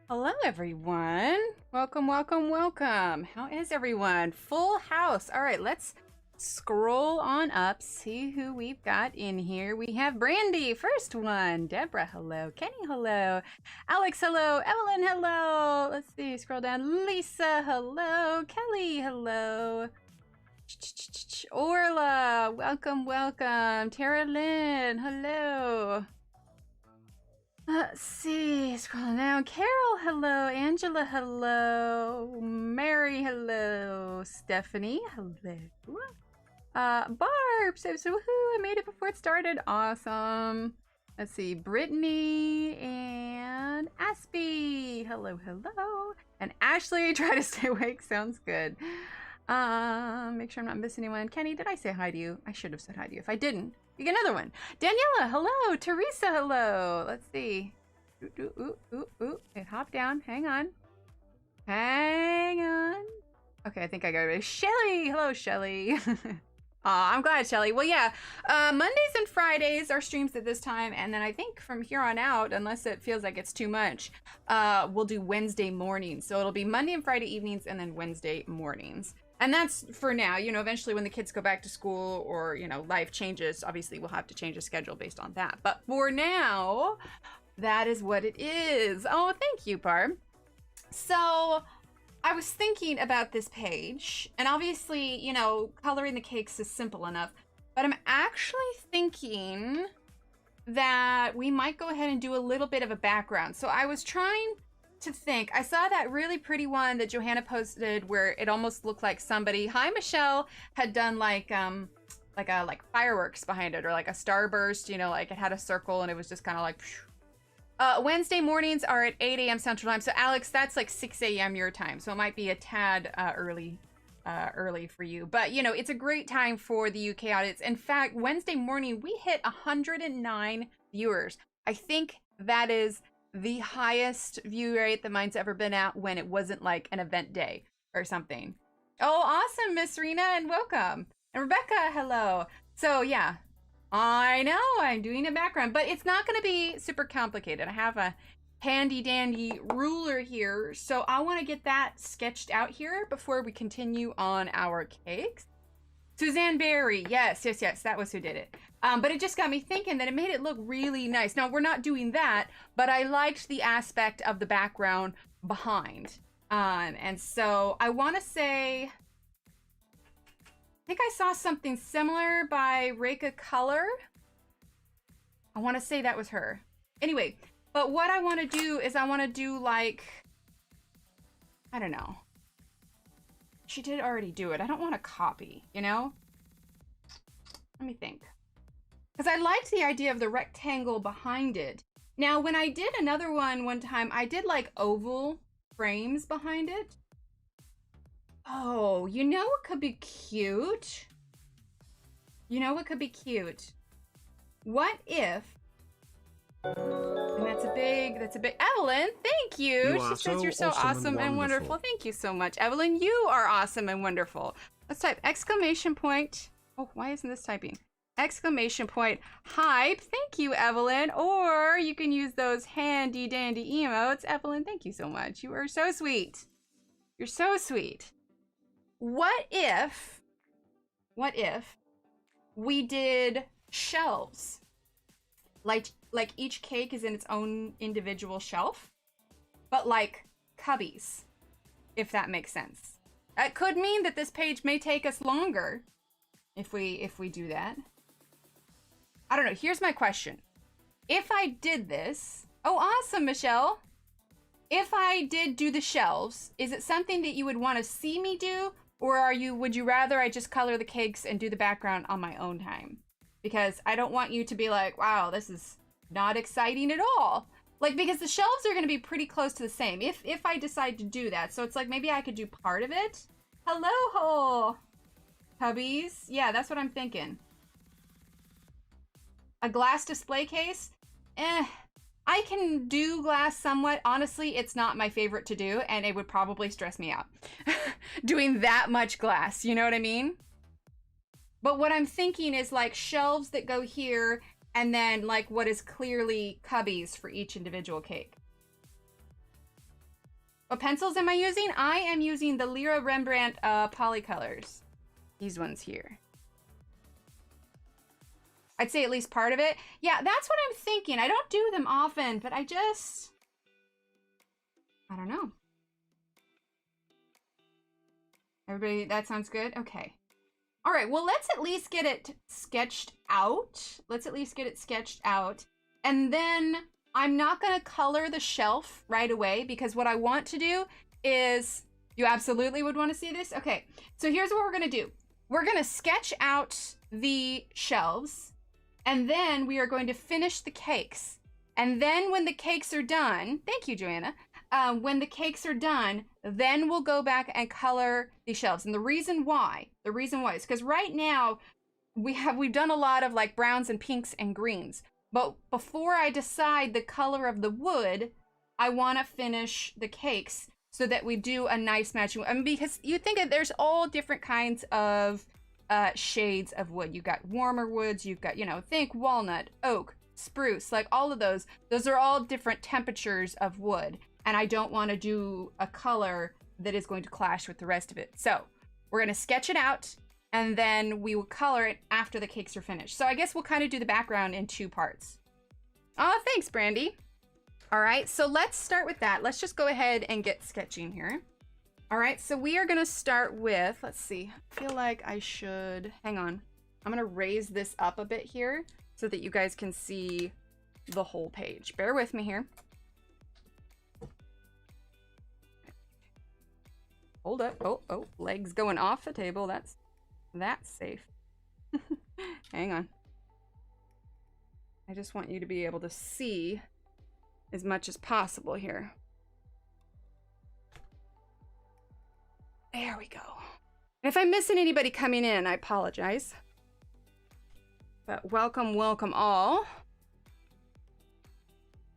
Hello, everyone. Welcome, welcome, welcome. How is everyone? Full house. All right, let's scroll on up, see who we've got in here. We have Brandy, first one. Deborah, hello. Kenny, hello. Alex, hello. Evelyn, hello. Let's see, scroll down. Lisa, hello. Kelly, hello. Orla, welcome, welcome. Tara Lynn, hello. Let's see, scrolling down. Carol, hello. Angela, hello. Mary, hello. Stephanie, hello. Barb says, woohoo, I made it before it started. Awesome. Let's see, Brittany and Aspie. Hello, hello. And Ashley, try to stay awake. Sounds good. Make sure I'm not missing anyone. Kenny, did I say hi to you? I should have said hi to you. If I didn't, you get another one. Daniela, hello. Teresa, hello. Let's see. It hopped down. Hang on. Hang on. Okay, I think I got it. Shelly, hello, Shelly. I'm glad, Shelly. Well, yeah, Mondays and Fridays are streams at this time, and then I think from here on out, unless it feels like it's too much, we'll do Wednesday mornings. So it'll be Monday and Friday evenings, and then Wednesday mornings. And that's for now. You know, eventually when the kids go back to school or, you know, life changes, obviously we'll have to change the schedule based on that. But for now, that is what it is. Oh, thank you, Barb. So I was thinking about this page, and obviously, you know, coloring the cakes is simple enough, but I'm actually thinking that we might go ahead and do a little bit of a background. So I was trying to think. I saw that really pretty one that Johanna posted where it almost looked like somebody, hi Michelle, had done like fireworks behind it, or like a starburst, you know, like it had a circle and it was just kind of like Wednesday mornings are at 8 a.m. Central Time. So Alex, that's like 6 a.m. your time. So it might be a tad early for you. But, you know, it's a great time for the UK audience. In fact, Wednesday morning, we hit 109 viewers. I think that is the highest view rate that mine's ever been at when it wasn't like an event day or something. Oh, awesome, Miss Rena, and welcome. And Rebecca, hello. So, yeah. I know I'm doing a background, but it's not going to be super complicated. I have a handy dandy ruler here, so I want to get that sketched out here before we continue on our cakes. Suzanne Berry, yes, that was who did it. But it just got me thinking that it made it look really nice. Now, we're not doing that, but I liked the aspect of the background behind. And so I want to say, I think I saw something similar by Reka Color. I want to say that was her. Anyway, but what I want to do is I want to do like, I don't know. She did already do it. I don't want to copy, you know? Let me think. Because I liked the idea of the rectangle behind it. Now, when I did another one time, I did like oval frames behind it. Oh, you know what could be cute? You know what could be cute? What if, and that's a big, Evelyn, thank you. She says you're so awesome and wonderful. Thank you so much, Evelyn. You are awesome and wonderful. Let's type exclamation point. Oh, why isn't this typing? Exclamation point, hype. Thank you, Evelyn. Or you can use those handy dandy emotes. Evelyn, thank you so much. You are so sweet. You're so sweet. What if we did shelves? Like each cake is in its own individual shelf, but like cubbies, if that makes sense. That could mean that this page may take us longer if we do that. I don't know. Here's my question. If I did this, oh, awesome, Michelle. If I did do the shelves, is it something that you would want to see me do? Or would you rather I just color the cakes and do the background on my own time? Because I don't want you to be like, wow, this is not exciting at all. Like, because the shelves are going to be pretty close to the same if I decide to do that. So it's like, maybe I could do part of it. Hello, hubbies. Yeah, that's what I'm thinking. A glass display case? I can do glass somewhat. Honestly, it's not my favorite to do, and it would probably stress me out. Doing that much glass, you know what I mean? But what I'm thinking is like shelves that go here, and then like what is clearly cubbies for each individual cake. What pencils am I using? I am using the Lyra Rembrandt Polycolors. These ones here. I'd say at least part of it. Yeah, that's what I'm thinking. I don't do them often, but I don't know. Everybody, that sounds good? Okay. All right, well, let's at least get it sketched out. Let's at least get it sketched out. And then I'm not gonna color the shelf right away because what I want to do is, you absolutely would wanna see this? Okay, so here's what we're gonna do. We're gonna sketch out the shelves, and then we are going to finish the cakes. And then when the cakes are done, thank you, Joanna. When the cakes are done, then we'll go back and color the shelves. And the reason why is because right now we've done a lot of like browns and pinks and greens. But before I decide the color of the wood, I want to finish the cakes so that we do a nice matching. I mean, because you think that there's all different kinds of shades of wood. You've got warmer woods, you've got, you know, think walnut, oak, spruce, like all of those. Those are all different temperatures of wood. And I don't want to do a color that is going to clash with the rest of it. So we're going to sketch it out, and then we will color it after the cakes are finished. So I guess we'll kind of do the background in 2 parts. Oh, thanks, Brandy. All right, so let's start with that. Let's just go ahead and get sketching here. All right, so we are going to start with, let's see, I feel like I should, hang on. I'm going to raise this up a bit here so that you guys can see the whole page. Bear with me here. Hold up. Oh, legs going off the table. That's safe. Hang on. I just want you to be able to see as much as possible here. There we go. And if I'm missing anybody coming in, I apologize. But welcome all.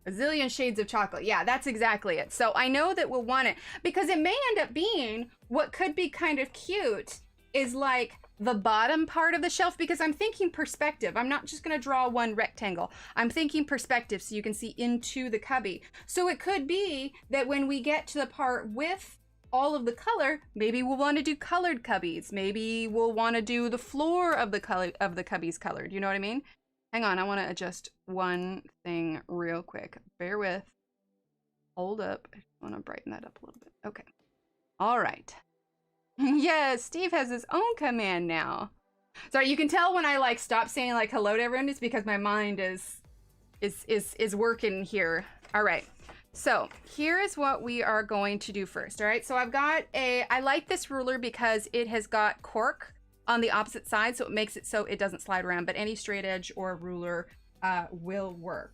A zillion shades of chocolate. Yeah, that's exactly it. So I know that we'll want it because it may end up being what could be kind of cute is like the bottom part of the shelf, because I'm thinking perspective. I'm not just going to draw one rectangle. I'm thinking perspective so you can see into the cubby. So it could be that when we get to the part with all of the color, maybe we'll want to do colored cubbies. Maybe we'll want to do the floor of the cubbies colored. You know what I mean? Hang on, I want to adjust one thing real quick. Bear with. Hold up. I want to brighten that up a little bit. Okay. All right. Yes, Steve has his own command now. Sorry, you can tell when I like stop saying like hello to everyone, it's because my mind is working here. All right. So here is what we are going to do first. All right. So I like this ruler because it has got cork on the opposite side, so it makes it so it doesn't slide around, but any straight edge or ruler will work.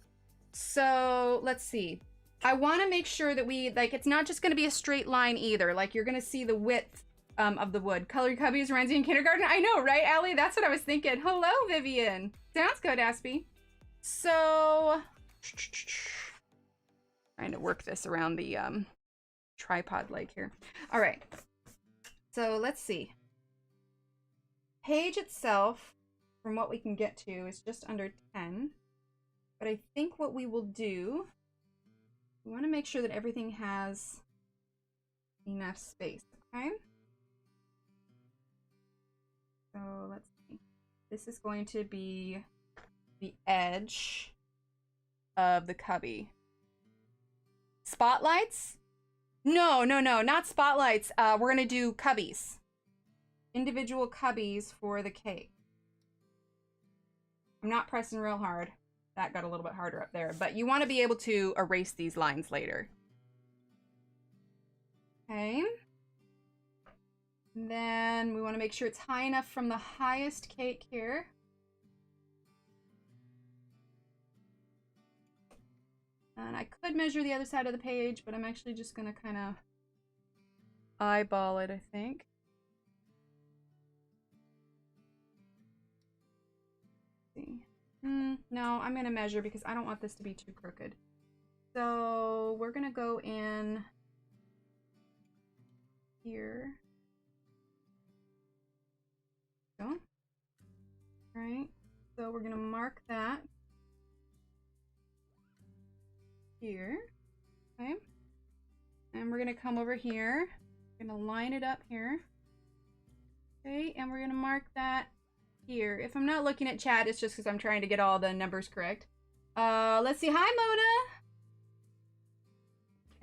So let's see. I want to make sure that it's not just going to be a straight line either. Like you're going to see the width of the wood. Colored cubbies reminds me in kindergarten. I know, right, Allie? That's what I was thinking. Hello, Vivian. Sounds good, Aspie. So, trying to work this around the tripod leg here. All right. So let's see. Page itself, from what we can get to, is just under 10. But I think what we will do, we want to make sure that everything has enough space, okay? So let's see. This is going to be the edge of the cubby. Spotlights? No, not spotlights. We're going to do cubbies. Individual cubbies for the cake. I'm not pressing real hard. That got a little bit harder up there, but you want to be able to erase these lines later. Okay. And then we want to make sure it's high enough from the highest cake here. And I could measure the other side of the page, but I'm actually just going to kind of eyeball it, I think. No, I'm going to measure because I don't want this to be too crooked. So we're going to go in here. Go. All right. So we're going to mark that here. Okay. And we're gonna come over here. We're gonna line it up here. Okay, and we're gonna mark that here. If I'm not looking at chat, it's just because I'm trying to get all the numbers correct. Let's see. Hi,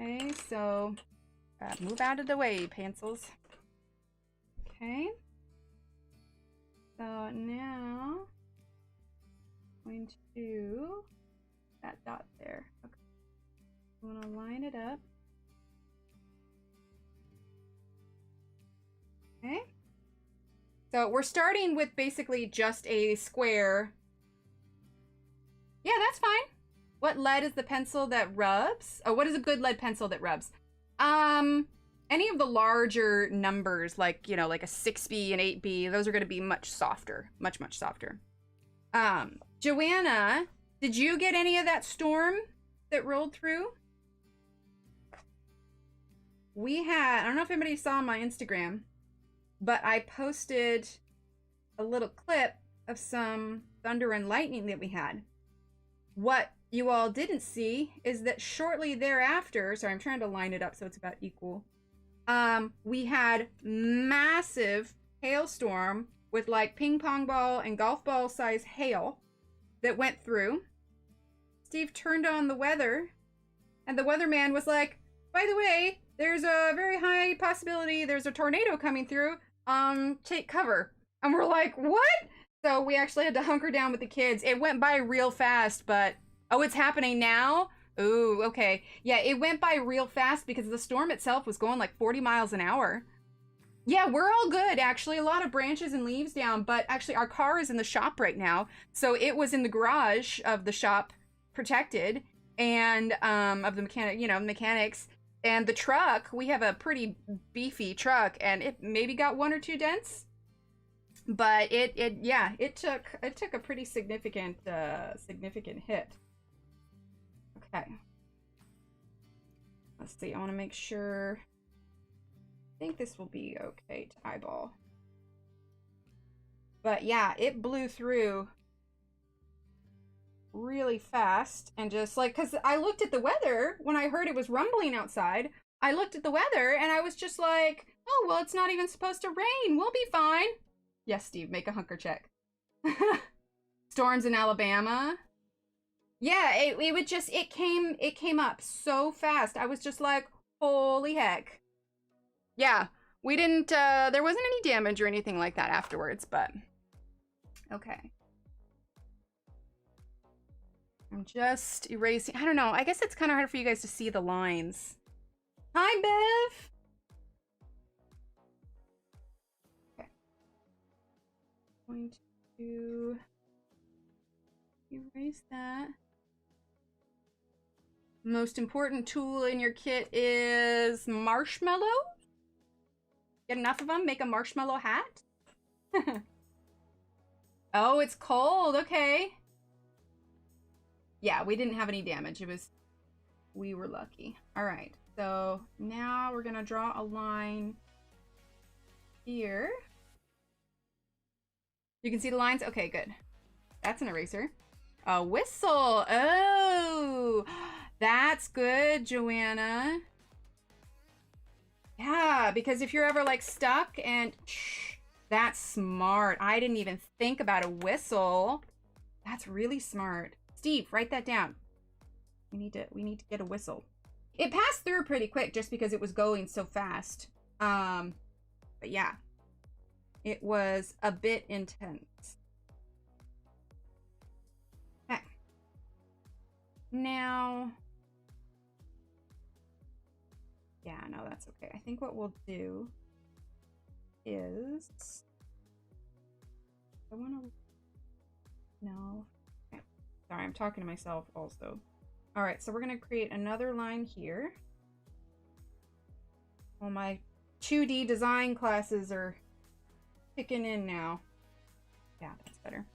Mona. Okay, so move out of the way, pencils. Okay. So now I'm going to do that dot there. Okay. I want to line it up. Okay. So we're starting with basically just a square. Yeah, that's fine. What lead is the pencil that rubs? Oh, what is a good lead pencil that rubs? Any of the larger numbers, like, you know, like a 6B and 8B, those are going to be much softer. Much, much softer. Joanna, did you get any of that storm that rolled through? We had, I don't know if anybody saw my Instagram, but I posted a little clip of some thunder and lightning that we had. What you all didn't see is that shortly thereafter, sorry, I'm trying to line it up so it's about equal. We had massive hailstorm with like ping pong ball and golf ball size hail that went through. Steve turned on the weather and the weatherman was like, by the way, there's a very high possibility there's a tornado coming through. Take cover. And we're like, what? So we actually had to hunker down with the kids. It went by real fast, but oh, it's happening now? Ooh, okay. Yeah, it went by real fast because the storm itself was going like 40 miles an hour. Yeah, we're all good, actually. A lot of branches and leaves down, but actually our car is in the shop right now. So it was in the garage of the shop, protected, and of the mechanic, you know, mechanics. And the truck, we have a pretty beefy truck, and it maybe got 1 or 2 dents. But it took a pretty significant hit. Okay. Let's see, I want to make sure. I think this will be okay to eyeball. But yeah, it blew through really fast and just like, because I looked at the weather when I heard it was rumbling outside. I looked at the weather and I was just like, oh, well, it's not even supposed to rain. We'll be fine. Yes, Steve, make a hunker check. Storms in Alabama. Yeah, it came up so fast. I was just like, holy heck. Yeah, we didn't, there wasn't any damage or anything like that afterwards, but okay. I'm just erasing, I don't know, I guess it's kind of hard for you guys to see the lines. Hi, Bev! Okay. Going to erase that. Most important tool in your kit is marshmallows. Get enough of them, make a marshmallow hat. Oh, it's cold, okay. Yeah, we didn't have any damage. We were lucky. All right, so now we're gonna draw a line here. You can see the lines? Okay, good. That's an eraser. A whistle, oh. That's good, Joanna. Yeah, because if you're ever like stuck and that's smart. I didn't even think about a whistle. That's really smart. Steve, write that down. We need to get a whistle. It passed through pretty quick just because it was going so fast. But yeah, it was a bit intense. Okay. Now, yeah, no, that's okay. I think what we'll do is, I want to, no, okay. Sorry, I'm talking to myself also. All right, so we're going to create another line here. Well, my 2D design classes are kicking in now. Yeah, that's better.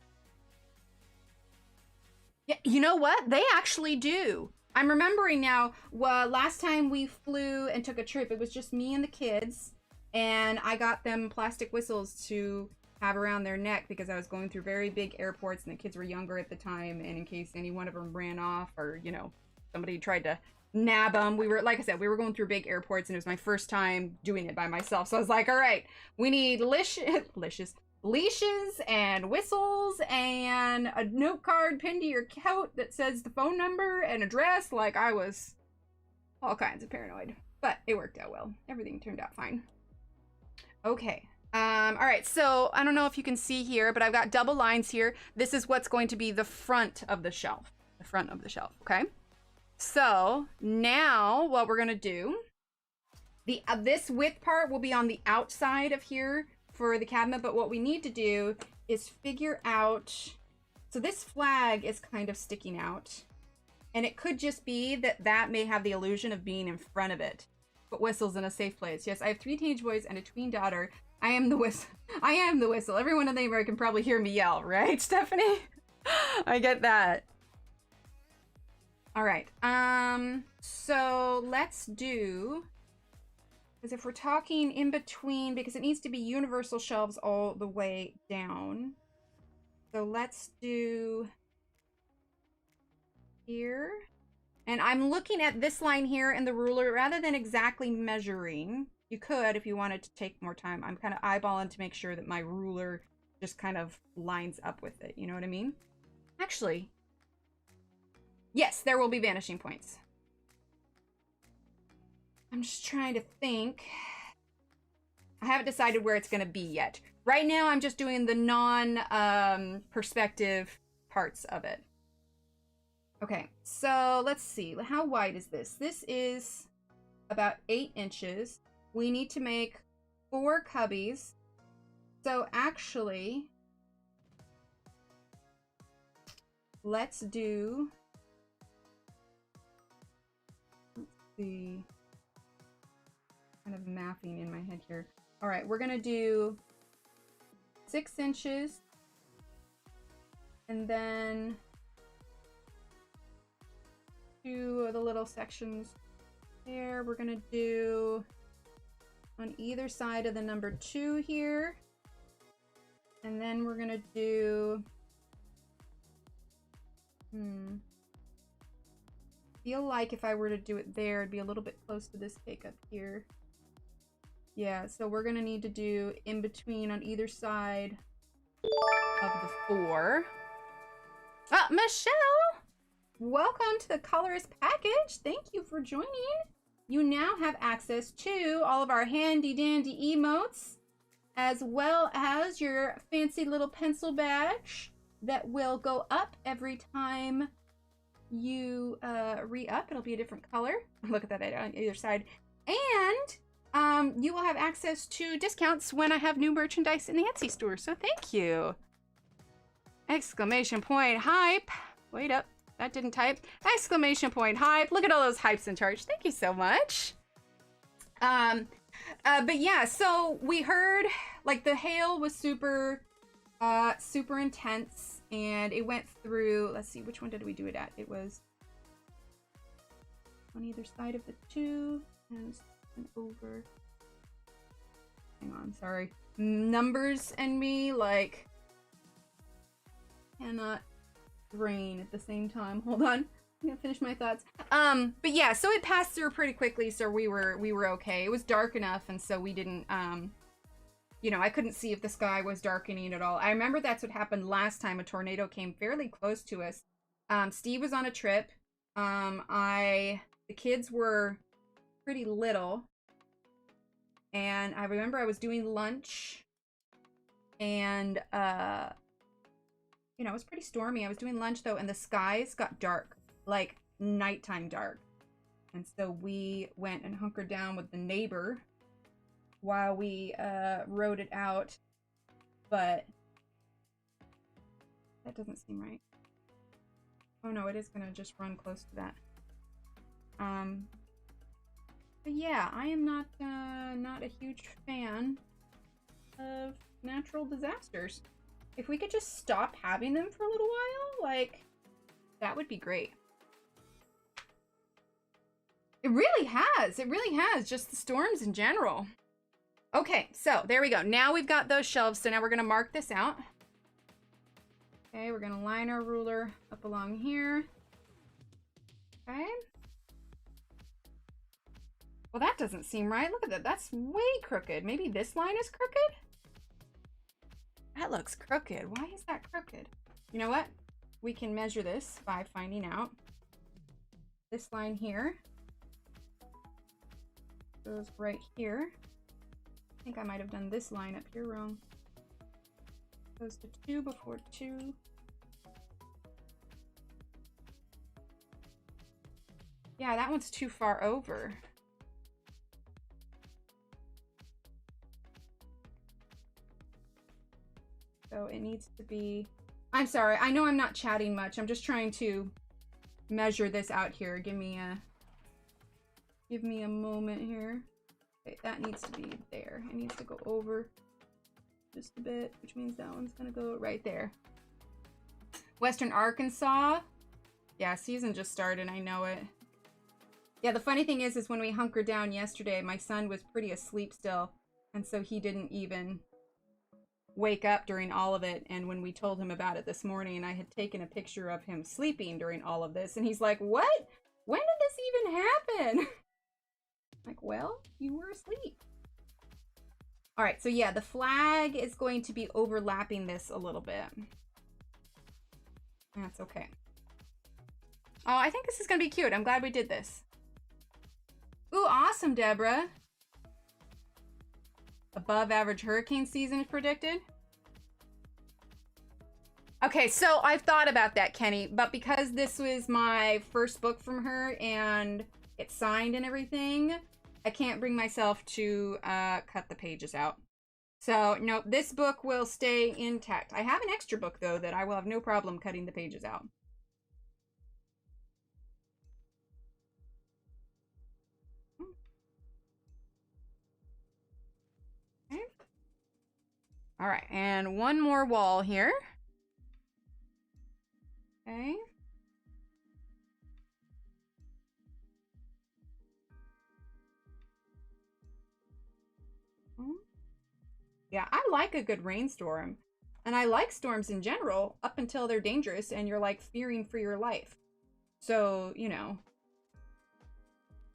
Yeah, you know what? They actually do. I'm remembering now, last time we flew and took a trip, it was just me and the kids, and I got them plastic whistles to have around their neck because I was going through very big airports and the kids were younger at the time, and in case any one of them ran off or, you know, somebody tried to nab them. We were, like I said, we were going through big airports and it was my first time doing it by myself. So I was like, all right, we need leashes and whistles and a note card pinned to your coat that says the phone number and address. Like, I was all kinds of paranoid, but it worked out well. Everything turned out fine. Okay. All right, so I don't know if you can see here, but I've got double lines here. This is what's going to be the front of the shelf. The front of the shelf, okay? So now what we're gonna do, this width part will be on the outside of here for the cabinet, but what we need to do is figure out, so this flag is kind of sticking out, and it could just be that that may have the illusion of being in front of it. But whistle's in a safe place. Yes, I have 3 teenage boys and a tween daughter. I am the whistle. I am the whistle. Everyone in the neighborhood can probably hear me yell, right, Stephanie? I get that. All right. So let's do, because if we're talking in between, because it needs to be universal shelves all the way down. So let's do here. And I'm looking at this line here in the ruler rather than exactly measuring. You could if you wanted to take more time. I'm kind of eyeballing to make sure that my ruler just kind of lines up with it. You know what I mean? Actually, yes, there will be vanishing points. I'm just trying to think. I haven't decided where it's going to be yet. Right now, I'm just doing the non-perspective parts of it. Okay, so let's see. How wide is this? This is about 8 inches. We need to make 4 cubbies. So actually, let's do, let's see, kind of mapping in my head here. All right, we're gonna do 6 inches and then 2 of the little sections there. We're gonna do on either side of the number 2 here. And then we're gonna do, feel like if I were to do it there, it'd be a little bit close to this cake up here. Yeah, so we're gonna need to do in between on either side of the 4. Michelle! Welcome to the colorist package. Thank you for joining. You now have access to all of our handy dandy emotes, as well as your fancy little pencil badge that will go up every time you re-up. It'll be a different color. Look at that on either side. And you will have access to discounts when I have new merchandise in the Etsy store. So thank you. Exclamation point hype. Wait up. That didn't type. Exclamation point hype. Look at all those hypes in charge. Thank you so much. But yeah, so we heard like the hail was super intense and it went through, let's see, which one did we do it at? It was on either side of the 2 and over. Hang on, sorry. Numbers and me like cannot brain at the same time. Hold on. I'm gonna finish my thoughts. But yeah, so it passed through pretty quickly, so we were okay. It was dark enough, and so we didn't you know, I couldn't see if the sky was darkening at all. I remember that's what happened last time a tornado came fairly close to us. Steve was on a trip. The kids were pretty little. And I remember I was doing lunch and you know, it was pretty stormy. I was doing lunch though, and the skies got dark, like nighttime dark. And so we went and hunkered down with the neighbor while we rode it out. But that doesn't seem right. Oh no, it is gonna just run close to that. But yeah, I am not a huge fan of natural disasters. If we could just stop having them for a little while, like, that would be great. It really has. It really has. Just the storms in general. Okay, so there we go. Now we've got those shelves, so now we're going to mark this out. Okay, we're going to line our ruler up along here. Okay. Well, that doesn't seem right. Look at that. That's way crooked. Maybe this line is crooked? That looks crooked. Why is that crooked? You know what? We can measure this by finding out. This line here goes right here. I think I might have done this line up here wrong. Goes to 2 before 2. Yeah, that one's too far over. So it needs to be... I'm sorry, I know I'm not chatting much. I'm just trying to measure this out here. Give me a moment here. Okay, that needs to be there. It needs to go over just a bit, which means that one's gonna go right there. Western Arkansas. Yeah, season just started, I know it. Yeah, the funny thing is when we hunkered down yesterday, my son was pretty asleep still, and so he didn't even wake up during all of it. And when we told him about it this morning, I had taken a picture of him sleeping during all of this, and he's like, what? When did this even happen? Like, well, you were asleep. All right, so yeah, the flag is going to be overlapping this a little bit. That's okay. Oh, I think this is gonna be cute. I'm glad we did this. Ooh, awesome, Deborah. Above average hurricane season is predicted. Okay, so I've thought about that, Kenny, but because this was my first book from her and it's signed and everything, I can't bring myself to cut the pages out. So, no, this book will stay intact. I have an extra book, though, that I will have no problem cutting the pages out. Okay. All right, and one more wall here. Okay. Yeah, I like a good rainstorm. And I like storms in general up until they're dangerous and you're like fearing for your life. So, you know.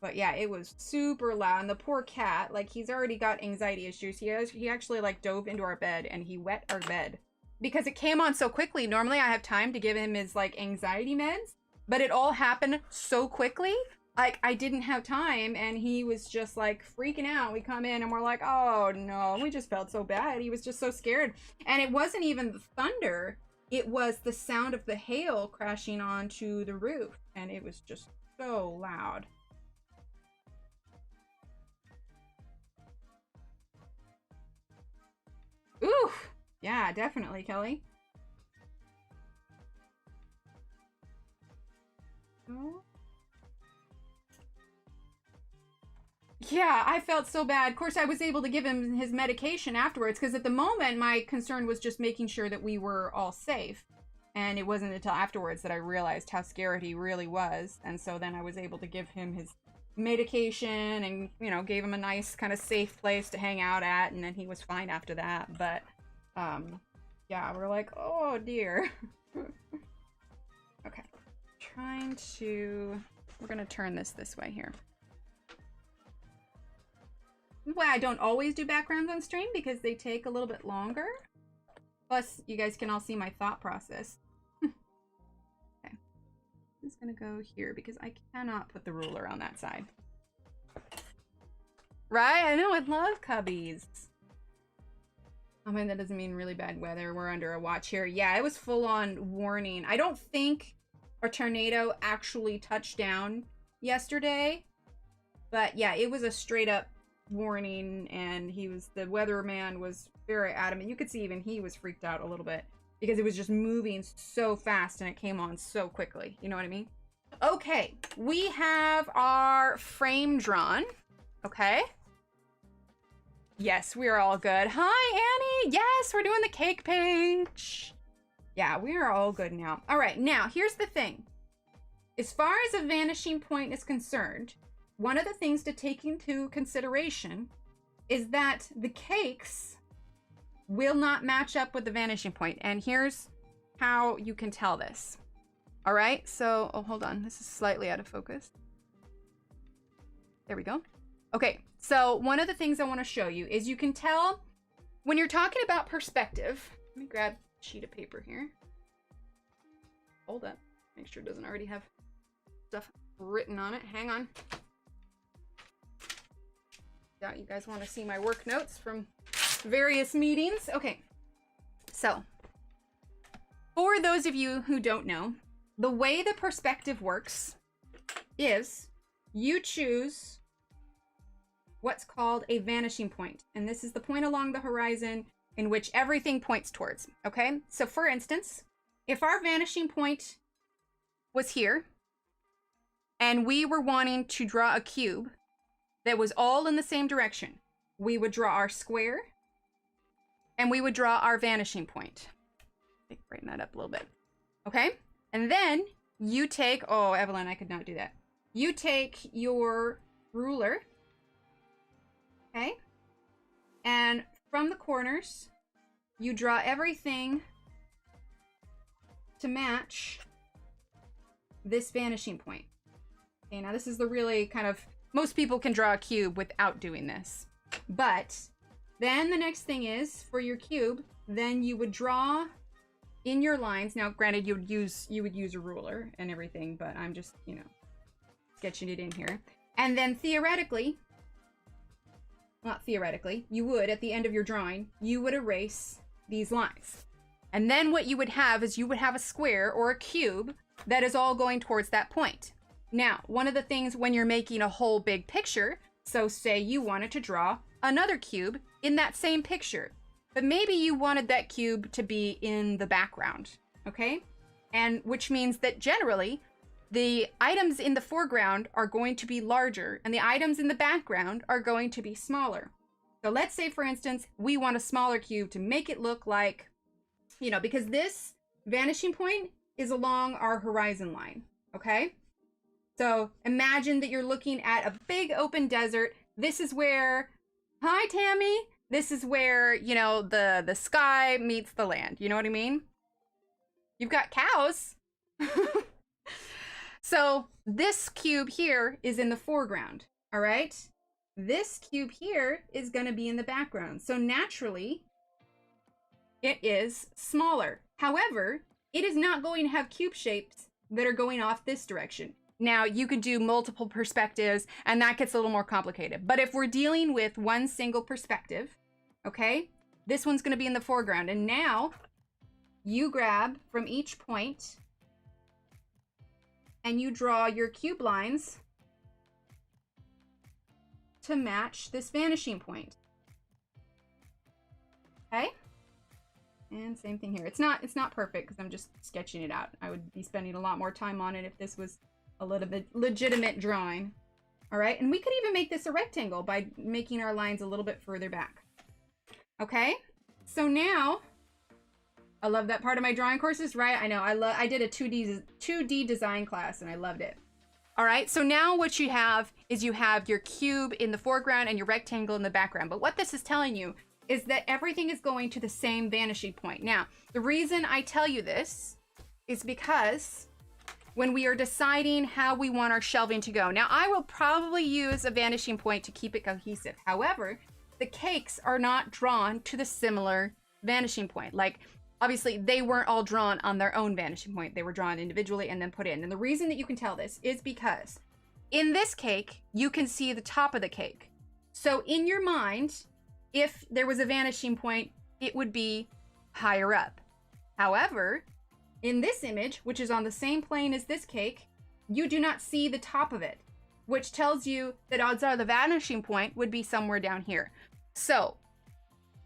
But yeah, it was super loud. And the poor cat, like, he's already got anxiety issues. He actually like dove into our bed and he wet our bed because it came on so quickly. Normally I have time to give him his like anxiety meds, but it all happened so quickly. Like, I didn't have time, and he was just, like, freaking out. We come in, and we're like, oh, no. We just felt so bad. He was just so scared. And it wasn't even the thunder. It was the sound of the hail crashing onto the roof. And it was just so loud. Ooh! Yeah, definitely, Kelly. Oh. Yeah, I felt so bad. Of course, I was able to give him his medication afterwards because at the moment, my concern was just making sure that we were all safe. And it wasn't until afterwards that I realized how scared he really was. And so then I was able to give him his medication and, you know, gave him a nice kind of safe place to hang out at. And then he was fine after that. But, yeah, we're like, oh, dear. Okay. We're going to turn this way here. Well, I don't always do backgrounds on stream because they take a little bit longer. Plus, you guys can all see my thought process. Okay. I'm just gonna go here because I cannot put the ruler on that side. Right? I know, I love cubbies. I mean, that doesn't mean really bad weather. We're under a watch here. Yeah, it was full-on warning. I don't think a tornado actually touched down yesterday. But yeah, it was a straight-up warning, and the weatherman was very adamant. You could see even he was freaked out a little bit because it was just moving so fast and it came on so quickly. You know what I mean? Okay, we have our frame drawn. Okay. Yes, we're all good. Hi, Annie. Yes, we're doing the cake page. Yeah, we are all good now. All right, now here's the thing. As far as a vanishing point is concerned, one of the things to take into consideration is that the cakes will not match up with the vanishing point. And here's how you can tell this. All right, so, oh, hold on. This is slightly out of focus. There we go. Okay, so one of the things I want to show you is you can tell when you're talking about perspective. Let me grab a sheet of paper here. Hold up. Make sure it doesn't already have stuff written on it. Hang on. Yeah, you guys want to see my work notes from various meetings. Okay, so for those of you who don't know, the way the perspective works is you choose what's called a vanishing point. And this is the point along the horizon in which everything points towards, okay? So for instance, if our vanishing point was here and we were wanting to draw a cube that was all in the same direction, we would draw our square and we would draw our vanishing point. Brighten that up a little bit. Okay? And then you take, oh, Evelyn, I could not do that. You take your ruler, okay? And from the corners, you draw everything to match this vanishing point. Okay, now this is the really kind of, most people can draw a cube without doing this. But then the next thing is, for your cube, then you would draw in your lines. Now, granted, you would use a ruler and everything, but I'm just, you know, sketching it in here. And then theoretically, not theoretically, you would, at the end of your drawing, you would erase these lines. And then what you would have is you would have a square or a cube that is all going towards that point. Now, one of the things when you're making a whole big picture, so say you wanted to draw another cube in that same picture, but maybe you wanted that cube to be in the background, okay? And which means that generally, the items in the foreground are going to be larger and the items in the background are going to be smaller. So let's say, for instance, we want a smaller cube to make it look like, you know, because this vanishing point is along our horizon line, okay? So imagine that you're looking at a big open desert. This is where, hi, Tammy. This is where, you know, the sky meets the land. You know what I mean? You've got cows. So this cube here is in the foreground, all right? This cube here is going to be in the background. So naturally, it is smaller. However, it is not going to have cube shapes that are going off this direction. Now, you could do multiple perspectives, and that gets a little more complicated. But if we're dealing with one single perspective, okay, this one's going to be in the foreground. And now, you grab from each point, and you draw your cube lines to match this vanishing point. Okay? And same thing here. It's not perfect because I'm just sketching it out. I would be spending a lot more time on it if this was a little bit legitimate drawing. All right, and we could even make this a rectangle by making our lines a little bit further back. Okay, so now, I love that part of my drawing courses, right? I know, I did a 2D design class and I loved it. All right, so now what you have is you have your cube in the foreground and your rectangle in the background. But what this is telling you is that everything is going to the same vanishing point. Now, the reason I tell you this is because when we are deciding how we want our shelving to go. Now, I will probably use a vanishing point to keep it cohesive. However, the cakes are not drawn to the similar vanishing point. Like, obviously, they weren't all drawn on their own vanishing point. They were drawn individually and then put in. And the reason that you can tell this is because in this cake, you can see the top of the cake. So in your mind, if there was a vanishing point, it would be higher up. However, in this image, which is on the same plane as this cake, you do not see the top of it, which tells you that odds are the vanishing point would be somewhere down here. So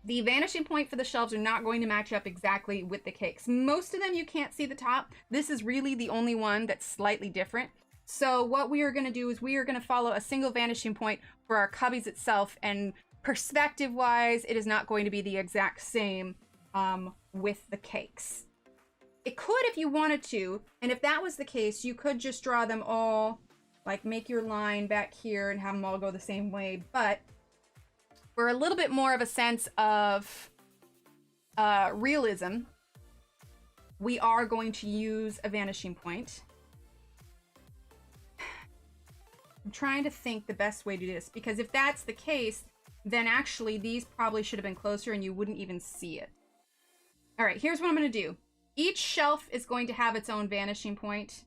the vanishing point for the shelves are not going to match up exactly with the cakes. Most of them you can't see the top. This is really the only one that's slightly different. So what we are going to do is we are going to follow a single vanishing point for our cubbies itself, and perspective-wise, it is not going to be the exact same with the cakes. It could if you wanted to, and if that was the case, you could just draw them all, like make your line back here and have them all go the same way, but for a little bit more of a sense of realism, we are going to use a vanishing point. I'm trying to think the best way to do this, because if that's the case, then actually these probably should have been closer and you wouldn't even see it. All right, here's what I'm going to do. Each shelf is going to have its own vanishing point,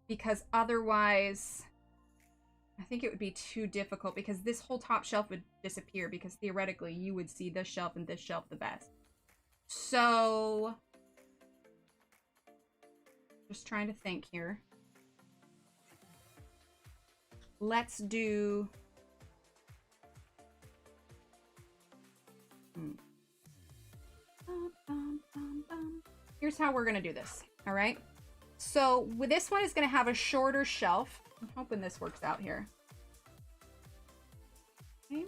because otherwise I think it would be too difficult, because this whole top shelf would disappear, because theoretically you would see this shelf and this shelf the best. So just trying to think here. Let's do here's how we're gonna do this. All right, so with this one is gonna have a shorter shelf. I'm hoping this works out here. Okay.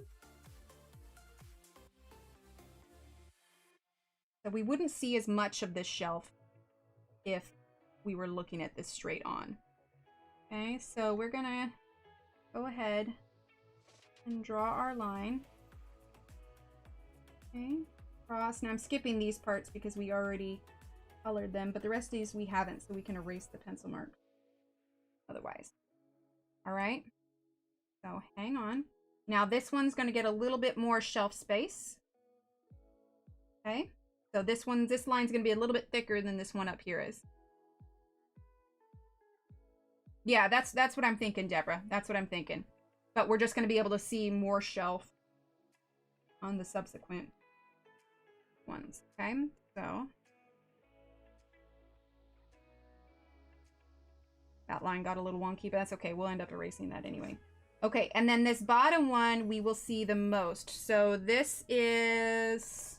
So we wouldn't see as much of this shelf if we were looking at this straight on. Okay, so we're gonna go ahead and draw our line. Okay, cross. Now I'm skipping these parts because we already colored them, but the rest of these we haven't, so we can erase the pencil mark otherwise. All right, so hang on. Now this one's going to get a little bit more shelf space. Okay, so this line's going to be a little bit thicker than this one up here is. Yeah, that's what I'm thinking, Deborah. That's what I'm thinking. But we're just going to be able to see more shelf on the subsequent ones. Okay, so that line got a little wonky, but that's okay. We'll end up erasing that anyway. Okay, and then this bottom one we will see the most. So this is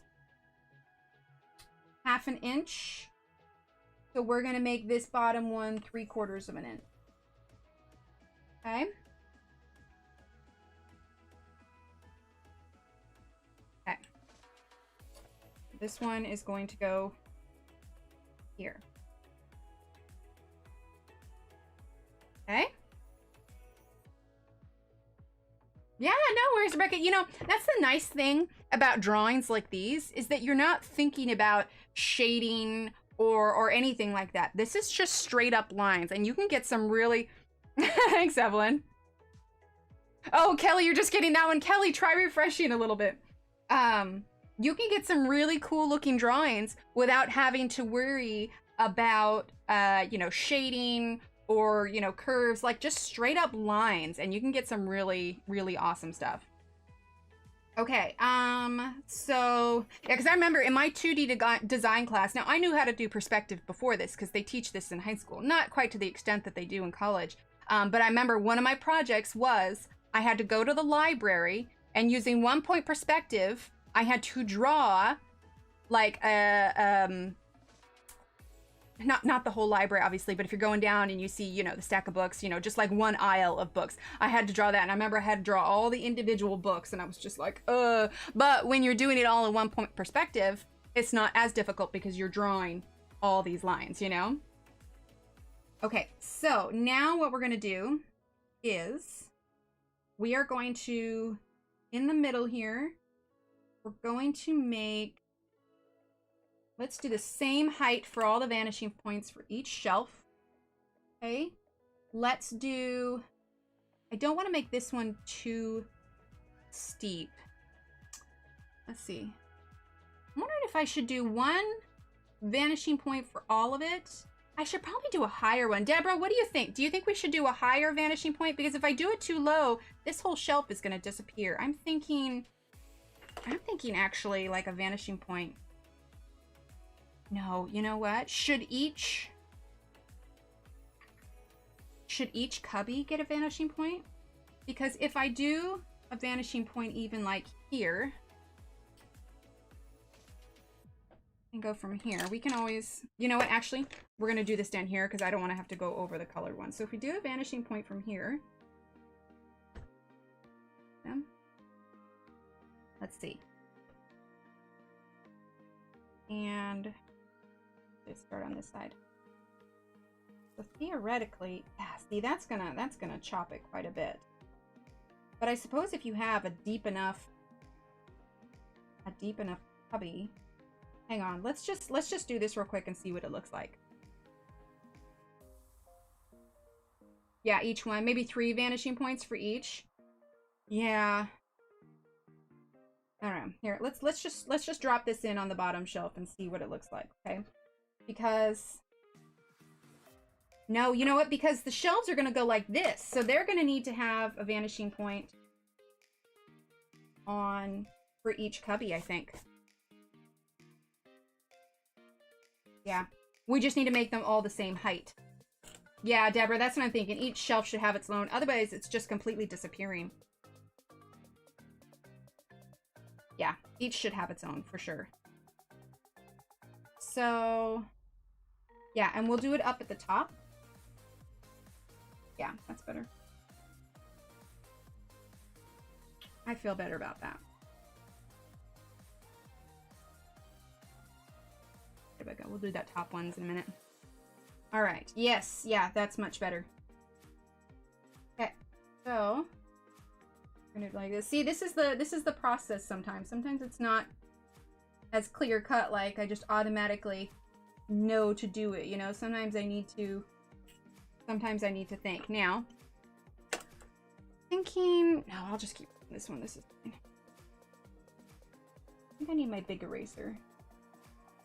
1/2 inch. So we're going to make this bottom one 3/4 of an inch. Okay. Okay. This one is going to go here. Okay. Yeah, no worries, Rebecca. You know, that's the nice thing about drawings like these, is that you're not thinking about shading or anything like that. This is just straight up lines, and you can get some really... Thanks, Evelyn. Oh, Kelly, you're just getting that one. Kelly, try refreshing a little bit. You can get some really cool looking drawings without having to worry about, you know, shading or, you know, curves, like just straight up lines, and you can get some really, really awesome stuff. Okay, so, yeah, because I remember in my 2D design class, now I knew how to do perspective before this because they teach this in high school, not quite to the extent that they do in college, but I remember one of my projects was I had to go to the library, and using 1-point perspective, I had to draw like a, not the whole library, obviously, but if you're going down and you see, you know, the stack of books, you know, just like one aisle of books, I had to draw that. And I remember I had to draw all the individual books, and I was just like, but when you're doing it all in 1-point perspective, it's not as difficult because you're drawing all these lines, you know? Okay, so now what we're going to do is we are going to, in the middle here, we're going to make, let's do the same height for all the vanishing points for each shelf. Okay, let's do, I don't want to make this one too steep. Let's see. I'm wondering if I should do one vanishing point for all of it. I should probably do a higher one. Deborah, what do you think? Do you think we should do a higher vanishing point? Because if I do it too low, this whole shelf is going to disappear. I'm thinking actually like a vanishing point. No, you know what? Should each cubby get a vanishing point? Because if I do a vanishing point even like here, and go from here, we can always, you know what, actually, we're going to do this down here because I don't want to have to go over the colored one. So if we do a vanishing point from here, let's see. And let's start on this side. So theoretically, yeah, see, that's gonna chop it quite a bit. But I suppose if you have a deep enough cubby, hang on, let's just do this real quick and see what it looks like. Yeah, each one. Maybe 3 vanishing points for each. Yeah. I don't know. Here, let's just drop this in on the bottom shelf and see what it looks like, okay? Because no, you know what? Because the shelves are going to go like this. So they're going to need to have a vanishing point on for each cubby, I think. Yeah. We just need to make them all the same height. Yeah, Deborah, that's what I'm thinking. Each shelf should have its own. Otherwise, it's just completely disappearing. Yeah, each should have its own, for sure. So, yeah, and we'll do it up at the top. Yeah, that's better. I feel better about that. There we go. We'll do that top ones in a minute. All right. Yes. Yeah, that's much better. Okay. So we're gonna do like this. See, this is the process sometimes. Sometimes it's not as clear cut, like I just automatically know to do it, you know? Sometimes I need to think. Now, thinking, no, I'll just keep this one. This is fine. I think I need my big eraser.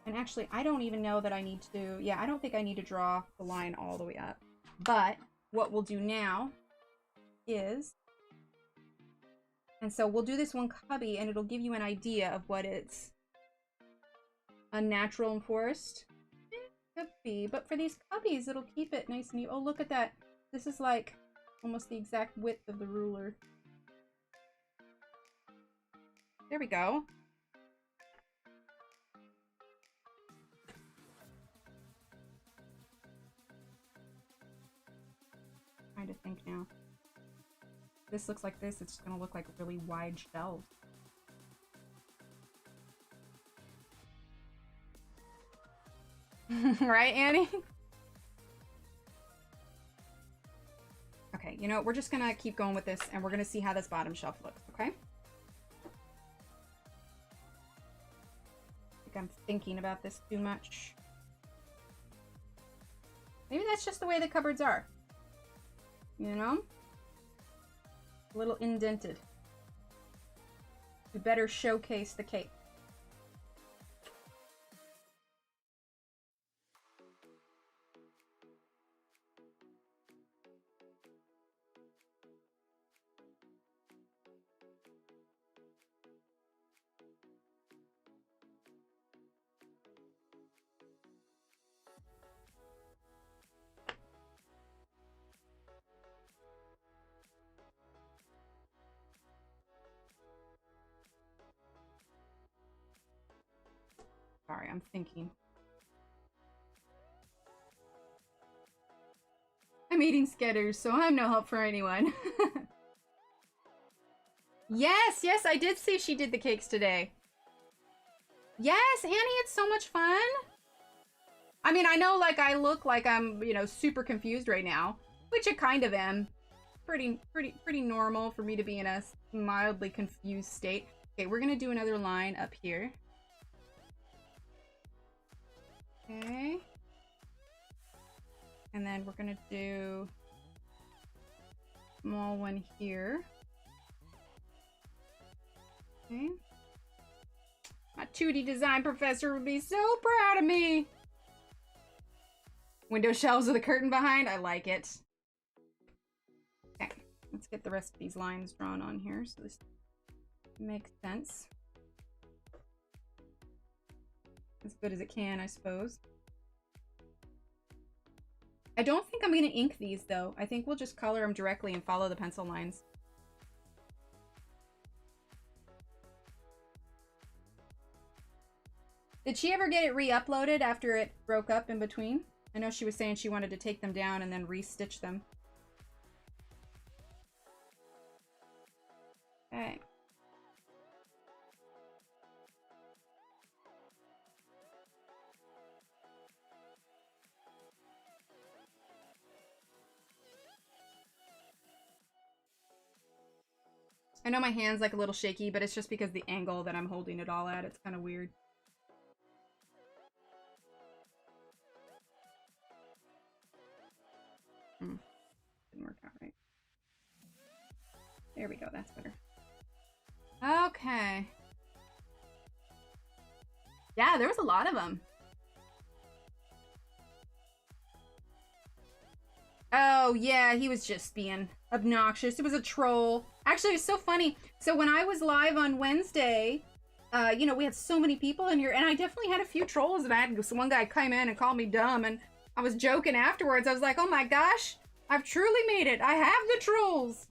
And actually, I don't even know that I need to... Yeah, I don't think I need to draw the line all the way up. But what we'll do now is... And so we'll do this one cubby, and it'll give you an idea of what it's... Unnatural and forest. Could be. But for these cubbies, it'll keep it nice and neat. Oh, look at that. This is like almost the exact width of the ruler. There we go. Trying to think now. This looks like this. It's gonna look like really wide shelves. Right, Annie? Okay, you know what? We're just gonna keep going with this, and we're gonna see how this bottom shelf looks, okay? I think I'm thinking about this too much. Maybe that's just the way the cupboards are. You know? A little indented. We better showcase the cake. Sorry, I'm thinking. I'm eating Skitters, so I'm no help for anyone. Yes, I did see she did the cakes today. Yes, Annie, it's so much fun. I mean, I know, like, I look like I'm, you know, super confused right now, which I kind of am. Pretty normal for me to be in a mildly confused state. Okay, we're gonna do another line up here. Okay. And then we're gonna do a small one here. Okay. My 2D design professor would be so proud of me. Window shelves with a curtain behind. I like it. Okay. Let's get the rest of these lines drawn on here so this makes sense. As good as it can, I suppose. I don't think I'm going to ink these, though. I think we'll just color them directly and follow the pencil lines. Did she ever get it re-uploaded after it broke up in between? I know she was saying she wanted to take them down and then re-stitch them. Okay. I know my hand's like a little shaky, but it's just because the angle that I'm holding it all at. It's kind of weird. Didn't work All right. There we go. That's better. Okay. Yeah, there was a lot of them. Oh, yeah, he was just being obnoxious. It was a troll. Actually, it's so funny. So when I was live on Wednesday, you know, we had so many people in here, and I definitely had a few trolls, and I had one guy come in and call me dumb, and I was joking afterwards. I was like, oh my gosh, I've truly made it. I have the trolls.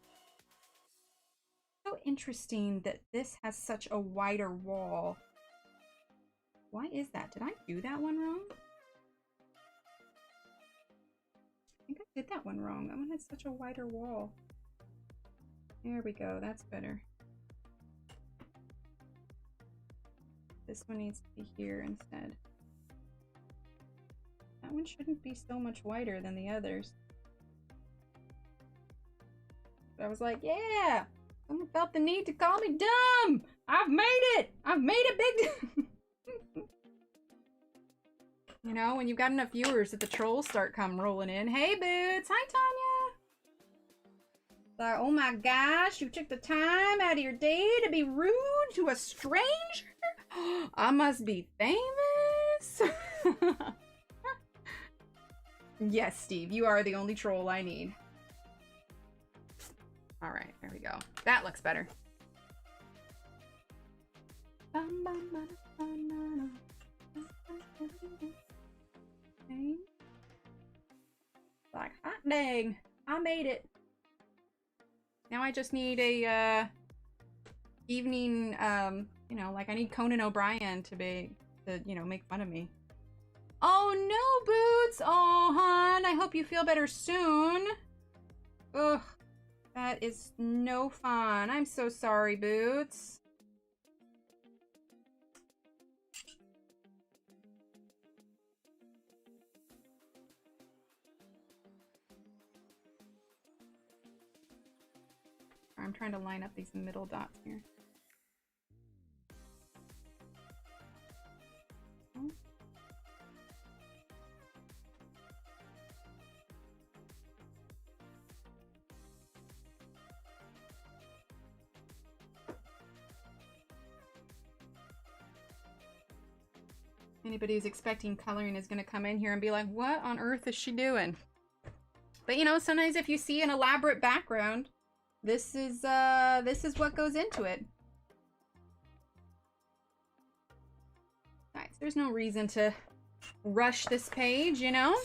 So interesting that this has such a wider wall. Why is that? Did I do that one wrong? I think I did that one wrong. That one has such a wider wall. There we go. That's better. This one needs to be here instead. That one shouldn't be so much wider than the others. But I was like, yeah! Someone felt the need to call me dumb! I've made it! I've made a big... You know, when you've got enough viewers that the trolls start come rolling in. Hey, Boots! Hi, Tanya! Like, oh my gosh, you took the time out of your day to be rude to a stranger? I must be famous! Yes, Steve, you are the only troll I need. Alright, there we go. That looks better. Okay. Like, hot dang, I made it. Now I just need a evening, you know, like I need Conan O'Brien to you know, make fun of me. Oh no, Boots! Oh, hon, I hope you feel better soon. Ugh, that is no fun. I'm so sorry, Boots. I'm trying to line up these middle dots here. Oh. Anybody who's expecting coloring is going to come in here and be like, what on earth is she doing? But you know, sometimes if you see an elaborate background, this is what goes into it. Guys, there's no reason to rush this page, you know?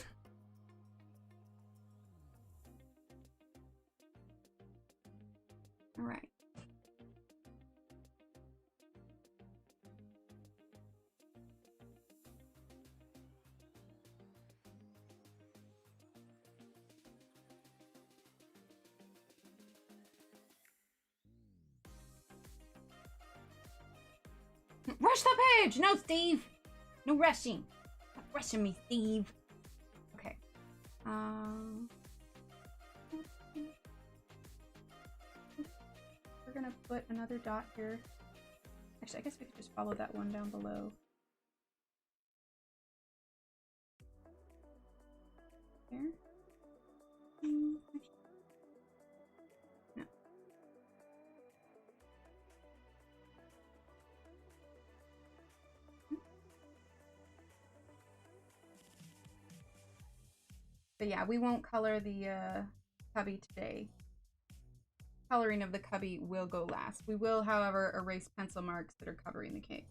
All right. Rush the page! No, Steve! No rushing. Not rushing me, Steve. Okay. We're gonna put another dot here. Actually, I guess we could just follow that one down below. There. No. But yeah, we won't color the cubby today. Coloring of the cubby will go last. We will, however, erase pencil marks that are covering the cake.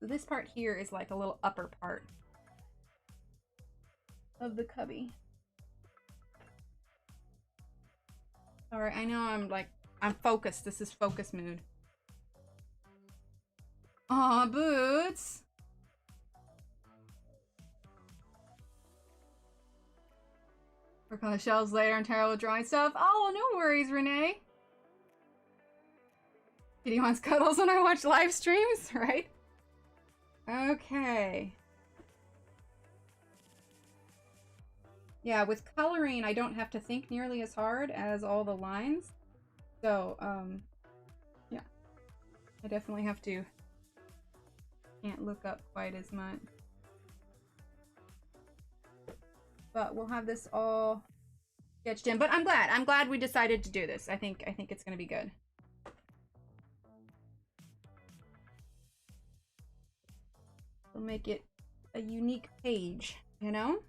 So this part here is like a little upper part of the cubby. Alright, I know I'm focused. This is focus mood. Aw, Boots! Work on the shelves later and terrible drawing stuff. Oh, no worries, Renee. Kitty wants cuddles when I watch live streams, right? Okay. Yeah, with coloring, I don't have to think nearly as hard as all the lines. So, yeah. I definitely have to... Can't look up quite as much. but we'll have this all sketched in. But I'm glad we decided to do this. I think it's gonna be good. We'll make it a unique page, you know?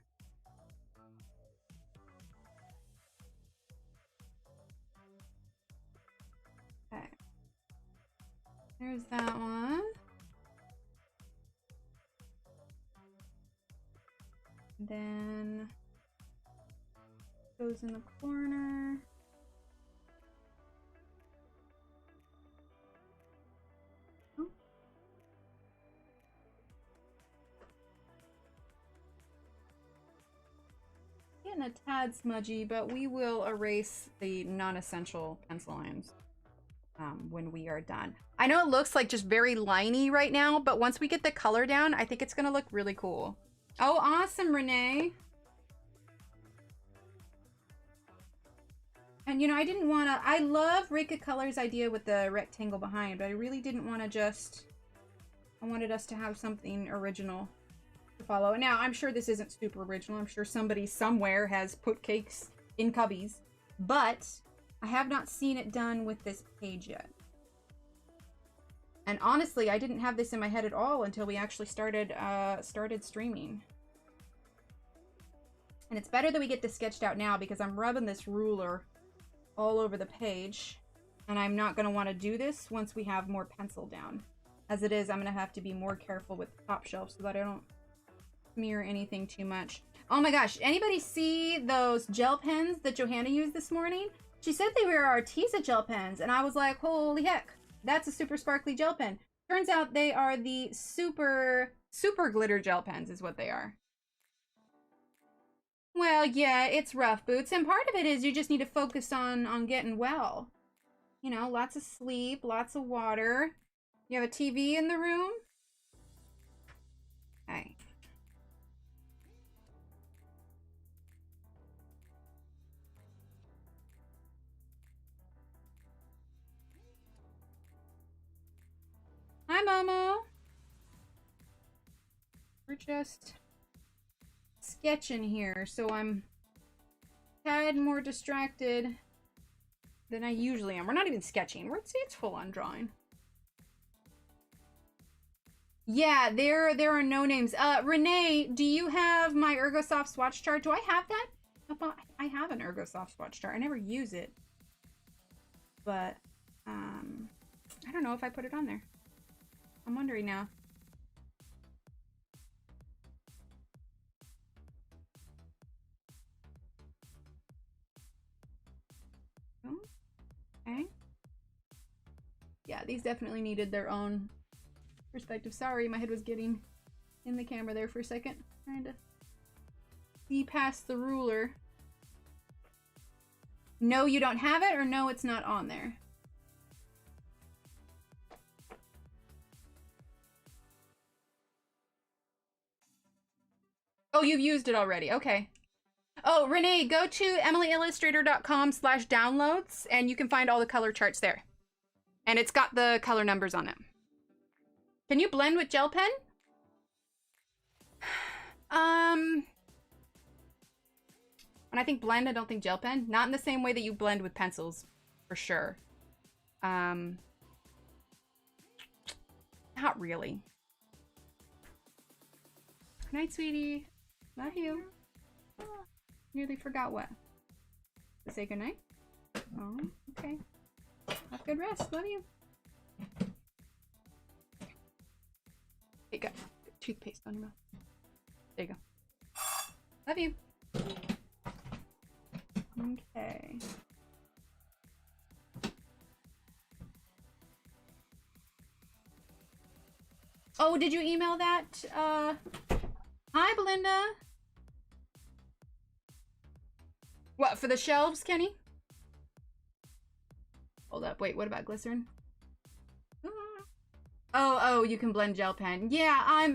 Okay. There's that one. Then goes in the corner. Oh. Getting a tad smudgy, but we will erase the non-essential pencil lines when we are done. I know it looks like just very liney right now, but once we get the color down, I think it's gonna look really cool. Oh, awesome, Renee. And you know, I didn't want to, I love Rika Color's idea with the rectangle behind, but I really didn't want to just, I wanted us to have something original to follow. And now, I'm sure this isn't super original. I'm sure somebody somewhere has put cakes in cubbies, but I have not seen it done with this page yet. And honestly, I didn't have this in my head at all until we actually started streaming. And it's better that we get this sketched out now because I'm rubbing this ruler all over the page. And I'm not going to want to do this once we have more pencil down. As it is, I'm going to have to be more careful with the top shelf so that I don't smear anything too much. Oh my gosh, anybody see those gel pens that Johanna used this morning? She said they were Arteza gel pens, and I was like, holy heck. That's a super sparkly gel pen. Turns out they are the super glitter gel pens is what they are. Well, yeah, it's rough, Boots. And part of it is you just need to focus on getting well. You know, lots of sleep, lots of water. You have a TV in the room? Okay. Hi, Momo. We're just sketching here, so I'm a tad more distracted than I usually am. We're not even sketching. It's full on drawing. Yeah, there are no names. Renee, do you have my Ergosoft swatch chart? Do I have that? I have an Ergosoft swatch chart. I never use it. But, I don't know if I put it on there. I'm wondering now. Oh, okay. Yeah, these definitely needed their own perspective. Sorry, my head was getting in the camera there for a second. Trying to see past the ruler. No, you don't have it, or no, it's not on there? Oh, you've used it already. Okay. Oh, Renee, go to emilyillustrator.com/downloads and you can find all the color charts there. And it's got the color numbers on it. Can you blend with gel pen? When I think blend, I don't think gel pen. Not in the same way that you blend with pencils, for sure. Not really. Good night, sweetie. Love you. Nearly forgot what. To say goodnight? Oh, okay. Have good rest. Love you. Hey, got toothpaste on your mouth. There you go. Love you. Okay. Oh, did you email that? Hi, Belinda. What, for the shelves, Kenny? Hold up, wait, what about glycerin? Oh, you can blend gel pen. Yeah, I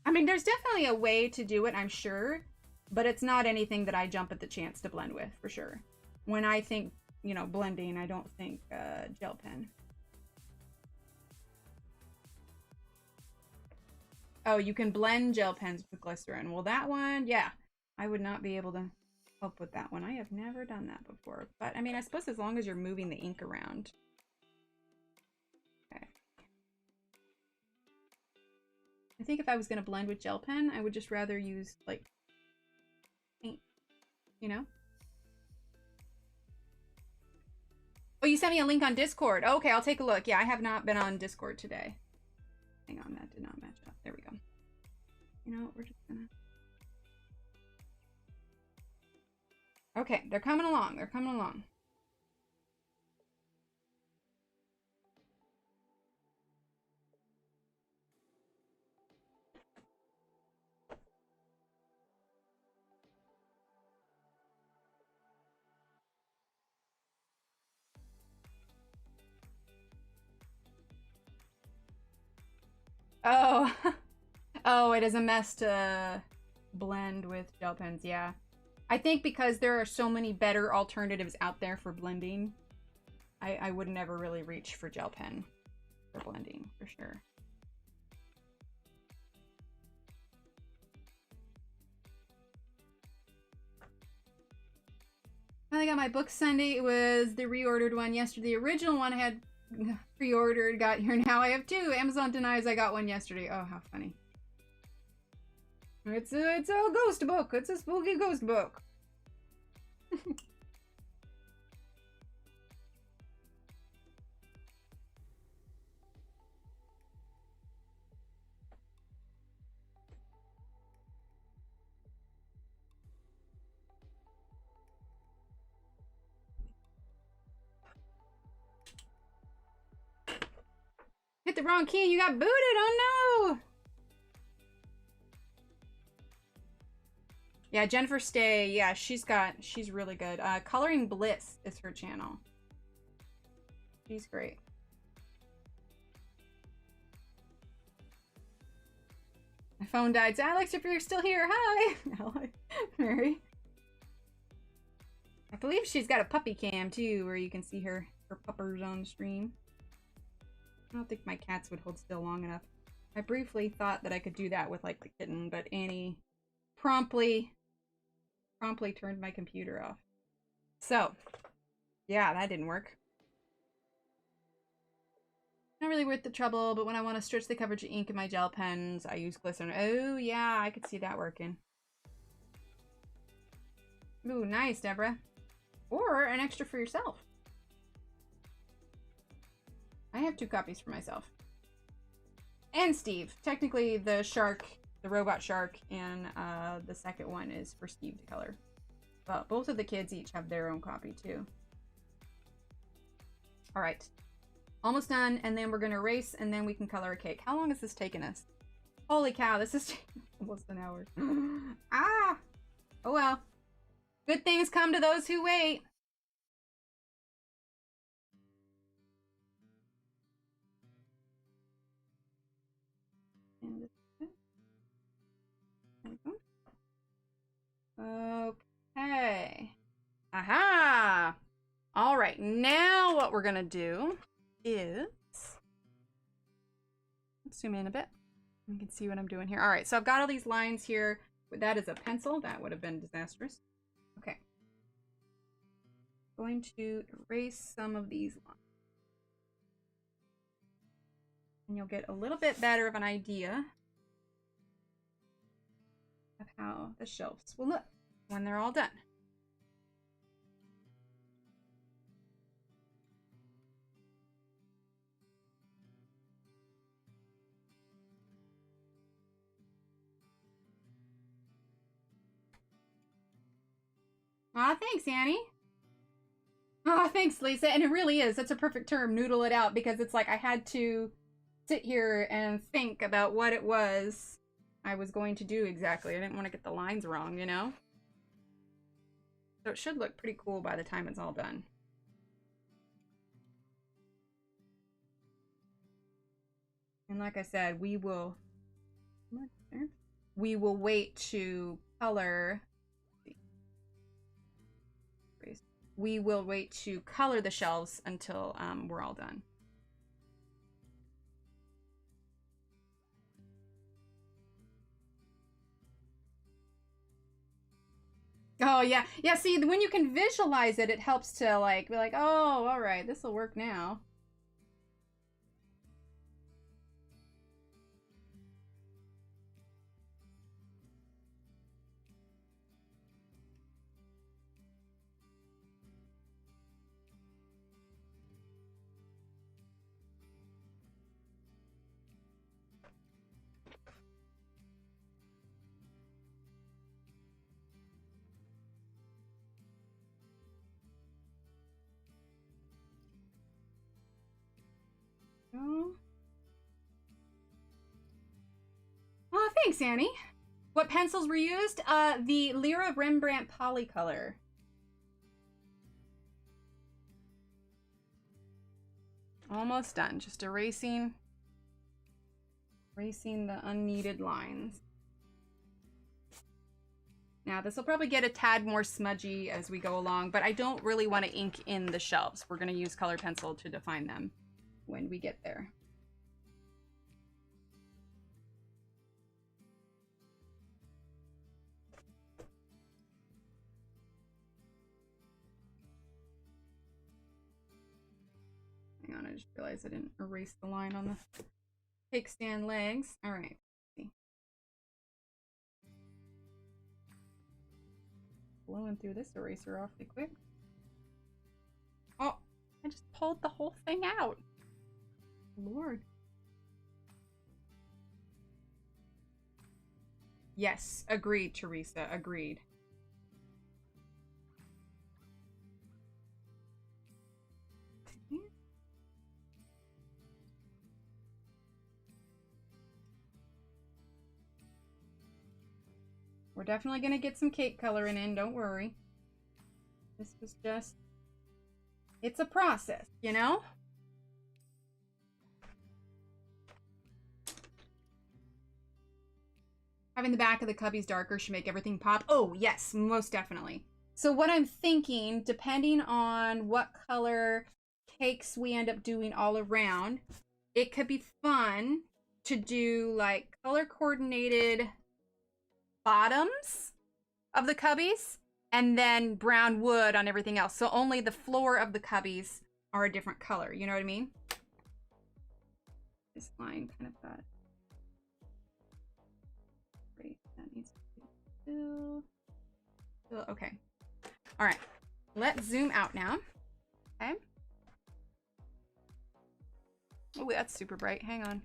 mean, there's definitely a way to do it, I'm sure, but it's not anything that I jump at the chance to blend with, for sure. When I think, you know, blending, I don't think gel pen. Oh, you can blend gel pens with glycerin. Well, that one, yeah. I would not be able to help with that one. I have never done that before. But, I mean, I suppose as long as you're moving the ink around. Okay. I think if I was going to blend with gel pen, I would just rather use, like, paint, you know? Oh, you sent me a link on Discord. Oh, okay, I'll take a look. Yeah, I have not been on Discord today. Hang on, that did not match up. There we go. You know what, we're just gonna... Okay, they're coming along. They're coming along. Oh, oh, it is a mess to blend with gel pens, yeah. I think because there are so many better alternatives out there for blending, I would never really reach for gel pen for blending, for sure. I got my book Sunday. It was the reordered one yesterday. The original one I had pre-ordered, got here now. I have two. Amazon denies I got one yesterday. Oh, how funny. It's a ghost book. It's a spooky ghost book. Hit the wrong key and you got booted. Oh no. Yeah, Jennifer Stay. Yeah, she's really good. Coloring Bliss is her channel. She's great. My phone died. So Alex, if you're still here, hi. Mary. I believe she's got a puppy cam too, where you can see her puppers on the stream. I don't think my cats would hold still long enough. I briefly thought that I could do that with like the kitten, but Annie promptly turned my computer off. So, yeah, that didn't work. Not really worth the trouble, but when I want to stretch the coverage of ink in my gel pens, I use Glycerin. Oh, yeah, I could see that working. Ooh, nice, Deborah. Or an extra for yourself. I have 2 copies for myself. And Steve. Technically, the shark, the robot shark, and the second one is for Steve to color. But both of the kids each have their own copy, too. All right. Almost done, and then we're going to erase, and then we can color a cake. How long has this taken us? Holy cow, this is almost an hour. Ah! Oh well. Good things come to those who wait. Okay. Aha! All right, now what we're gonna do is, let's zoom in a bit. You can see what I'm doing here. All right, so I've got all these lines here. That is a pencil. That would have been disastrous. Okay. Going to erase some of these lines. And you'll get a little bit better of an idea of how the shelves will look when they're all done. Aw, thanks, Annie. Oh, thanks, Lisa. And it really is. That's a perfect term, noodle it out, because it's like I had to sit here and think about what it was I was going to do exactly. I didn't want to get the lines wrong, you know? So it should look pretty cool by the time it's all done. And like I said, we will wait to color. We will wait to color the shelves until we're all done. Oh, yeah. Yeah, see, when you can visualize it, it helps to, like, be like, oh, all right, this will work now. Oh, thanks, Annie. What pencils were used? The Lyra Rembrandt Polycolor. Almost done. Just erasing the unneeded lines. Now, this will probably get a tad more smudgy as we go along, but I don't really want to ink in the shelves. We're going to use colored pencil to define them when we get there. Hang on, I just realized I didn't erase the line on the cake stand legs. All right. Blowing through this eraser awfully quick. Oh, I just pulled the whole thing out. Lord. Yes, agreed, Teresa, agreed. We're definitely gonna get some cake coloring in, don't worry. This was just, it's a process, you know? Having the back of the cubbies darker should make everything pop. Oh, yes, most definitely. So what I'm thinking, depending on what color cakes we end up doing all around, it could be fun to do like color coordinated bottoms of the cubbies and then brown wood on everything else. So only the floor of the cubbies are a different color. You know what I mean? This line kind of got... Great. That needs to be still... Okay. All right. Let's zoom out now. Okay. Oh, that's super bright. Hang on.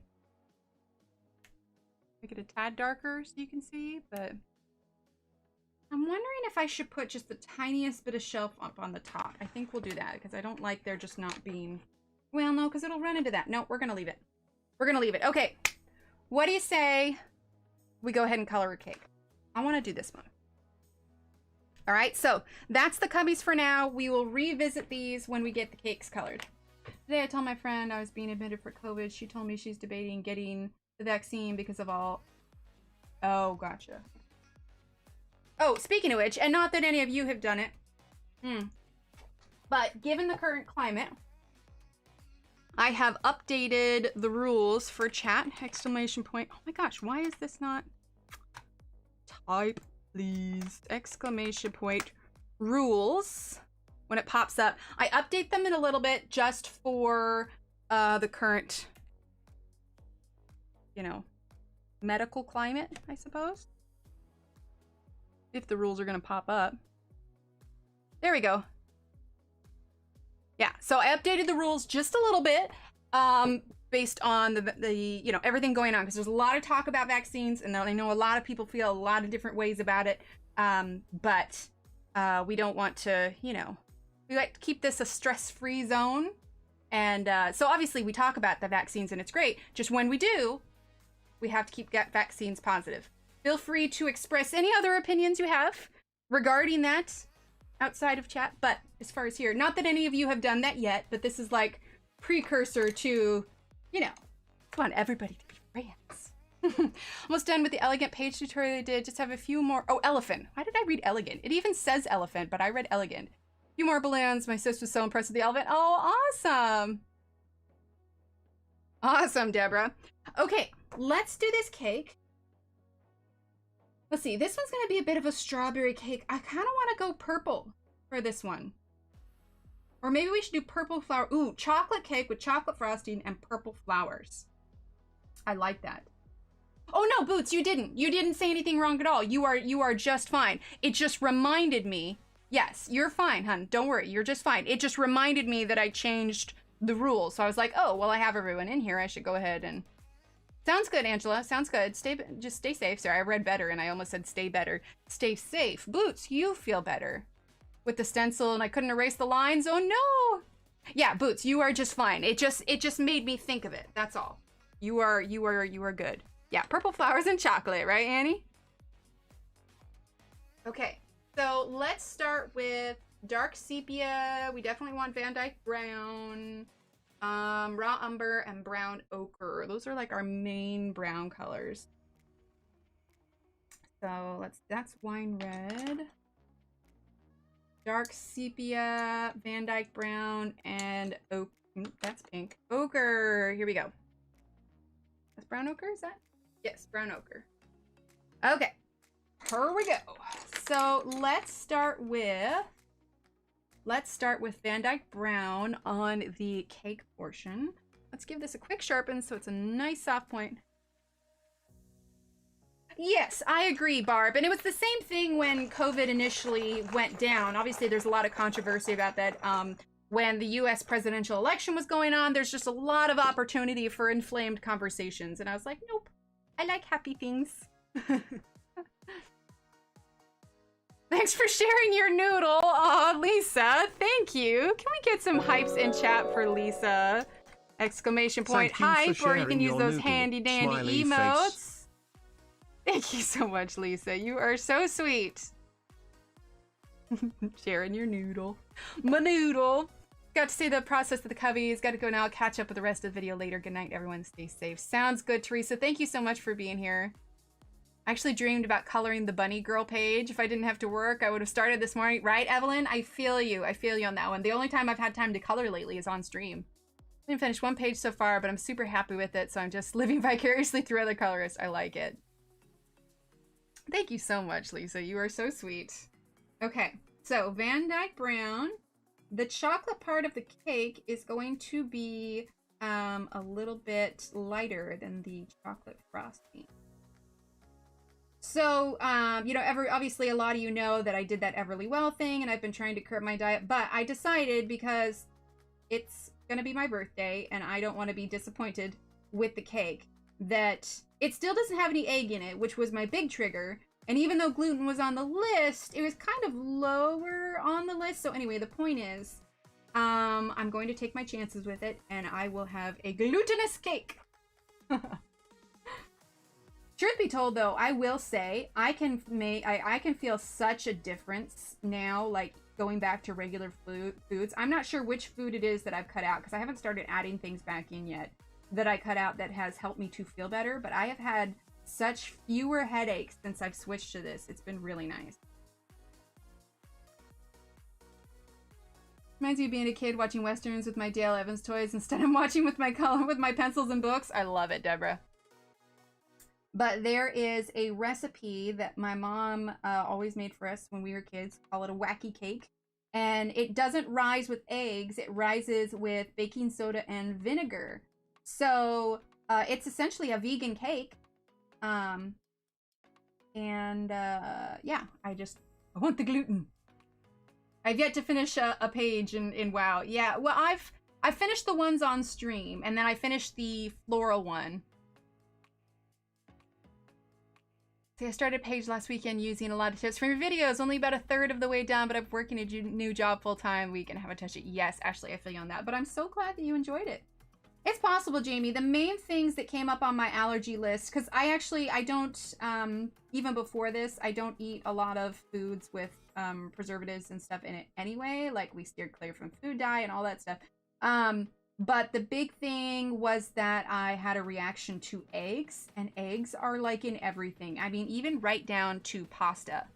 Make it a tad darker so you can see, but I'm wondering if I should put just the tiniest bit of shelf up on the top. I think we'll do that because I don't like there just not being, well, no, because it'll run into that. No, we're going to leave it. We're going to leave it. Okay. What do you say we go ahead and color a cake? I want to do this one. All right. So that's the cubbies for now. We will revisit these when we get the cakes colored. Today I told my friend I was being admitted for COVID. She told me she's debating getting the vaccine because of all... Oh, gotcha. Oh, speaking of which, and not that any of you have done it, but given the current climate, I have updated the rules for chat, exclamation point. Oh my gosh, why is this not... Type, please, exclamation point, rules. When it pops up, I update them in a little bit just for the current... you know, medical climate, I suppose. If the rules are going to pop up. There we go. Yeah, so I updated the rules just a little bit based on the you know, everything going on, because there's a lot of talk about vaccines, and I know a lot of people feel a lot of different ways about it, but we don't want to, you know, we like to keep this a stress-free zone. And so obviously we talk about the vaccines and it's great. Just when we do, we have to keep vaccines positive. Feel free to express any other opinions you have regarding that outside of chat. But as far as here, not that any of you have done that yet, but this is like precursor to, you know, come on, everybody to be friends. Almost done with the elegant page tutorial I did. Just have a few more. Oh, elephant. Why did I read elegant? It even says elephant, but I read elegant. A few more balloons. My sis was so impressed with the elephant. Oh, awesome. Awesome, Deborah. Okay, let's do this cake. Let's see, this one's gonna be a bit of a strawberry cake. I kind of want to go purple for this one. Or maybe we should do purple flower. Ooh, chocolate cake with chocolate frosting and purple flowers. I like that. Oh no, Boots, you didn't. You didn't say anything wrong at all. You are just fine. It just reminded me. Yes, you're fine, hun. Don't worry, you're just fine. It just reminded me that I changed the rules. So I was like, oh, well, I have everyone in here. I should go ahead and... Sounds good, Angela. Sounds good. Just stay safe. Sorry, I read better and I almost said stay better. Stay safe. Boots, you feel better. With the stencil and I couldn't erase the lines. Oh no! Yeah, Boots, you are just fine. It just made me think of it. That's all. You are good. Yeah, purple flowers and chocolate, right, Annie? Okay, so let's start with dark sepia. We definitely want Van Dyke brown. Raw umber and brown ochre. Those are like our main brown colors. So that's wine red. Dark sepia, Van Dyke brown, and oak. That's pink. Ochre. Here we go. That's brown ochre, is that? Yes, brown ochre. Okay. Here we go. So let's start with Van Dyke brown on the cake portion. Let's give this a quick sharpen so it's a nice soft point. Yes, I agree, Barb. And it was the same thing when COVID initially went down. Obviously, there's a lot of controversy about that. When the US presidential election was going on, there's just a lot of opportunity for inflamed conversations. And I was like, nope, I like happy things. Thanks for sharing your noodle. Aw, Lisa, thank you. Can we get some hypes in chat for Lisa? Exclamation point hype, or you can use those handy dandy emotes. Face. Thank you so much, Lisa. You are so sweet. Sharing your noodle. My noodle. Got to see the process of the cubbies. Got to go now. Catch up with the rest of the video later. Good night, everyone. Stay safe. Sounds good, Teresa. Thank you so much for being here. I actually dreamed about coloring the bunny girl page. If I didn't have to work, I would have started this morning. Right, Evelyn? I feel you. I feel you on that one. The only time I've had time to color lately is on stream. I didn't finish one page so far, but I'm super happy with it, so I'm just living vicariously through other colorists. I like it. Thank you so much, Lisa. You are so sweet. Okay, so Van Dyke brown. The chocolate part of the cake is going to be a little bit lighter than the chocolate frosting. So, you know, obviously a lot of you know that I did that Everly Well thing and I've been trying to curb my diet, but I decided because it's going to be my birthday and I don't want to be disappointed with the cake that it still doesn't have any egg in it, which was my big trigger. And even though gluten was on the list, it was kind of lower on the list. So anyway, the point is, I'm going to take my chances with it and I will have a glutinous cake. Truth be told, though, I will say I can feel such a difference now, like going back to regular foods. I'm not sure which food it is that I've cut out because I haven't started adding things back in yet that I cut out that has helped me to feel better. But I have had such fewer headaches since I've switched to this. It's been really nice. Reminds me of being a kid watching Westerns with my Dale Evans toys instead of watching with my pencils and books. I love it, Deborah. But there is a recipe that my mom always made for us when we were kids. Call it a wacky cake. And it doesn't rise with eggs. It rises with baking soda and vinegar. So it's essentially a vegan cake. Yeah, I want the gluten. I've yet to finish a page in WoW. Yeah, well, I've finished the ones on stream. And then I finished the floral one. I started a page last weekend using a lot of tips from your videos, only about a third of the way done, but I'm working a new job full-time week and haven't touched it. Yes, Ashley, I feel you on that, but I'm so glad that you enjoyed it. It's possible, Jamie. The main things that came up on my allergy list, because I don't, even before this, I don't eat a lot of foods with preservatives and stuff in it anyway. Like, we steered clear from food dye and all that stuff. But the big thing was that I had a reaction to eggs, and eggs are like in everything. I mean, even right down to pasta.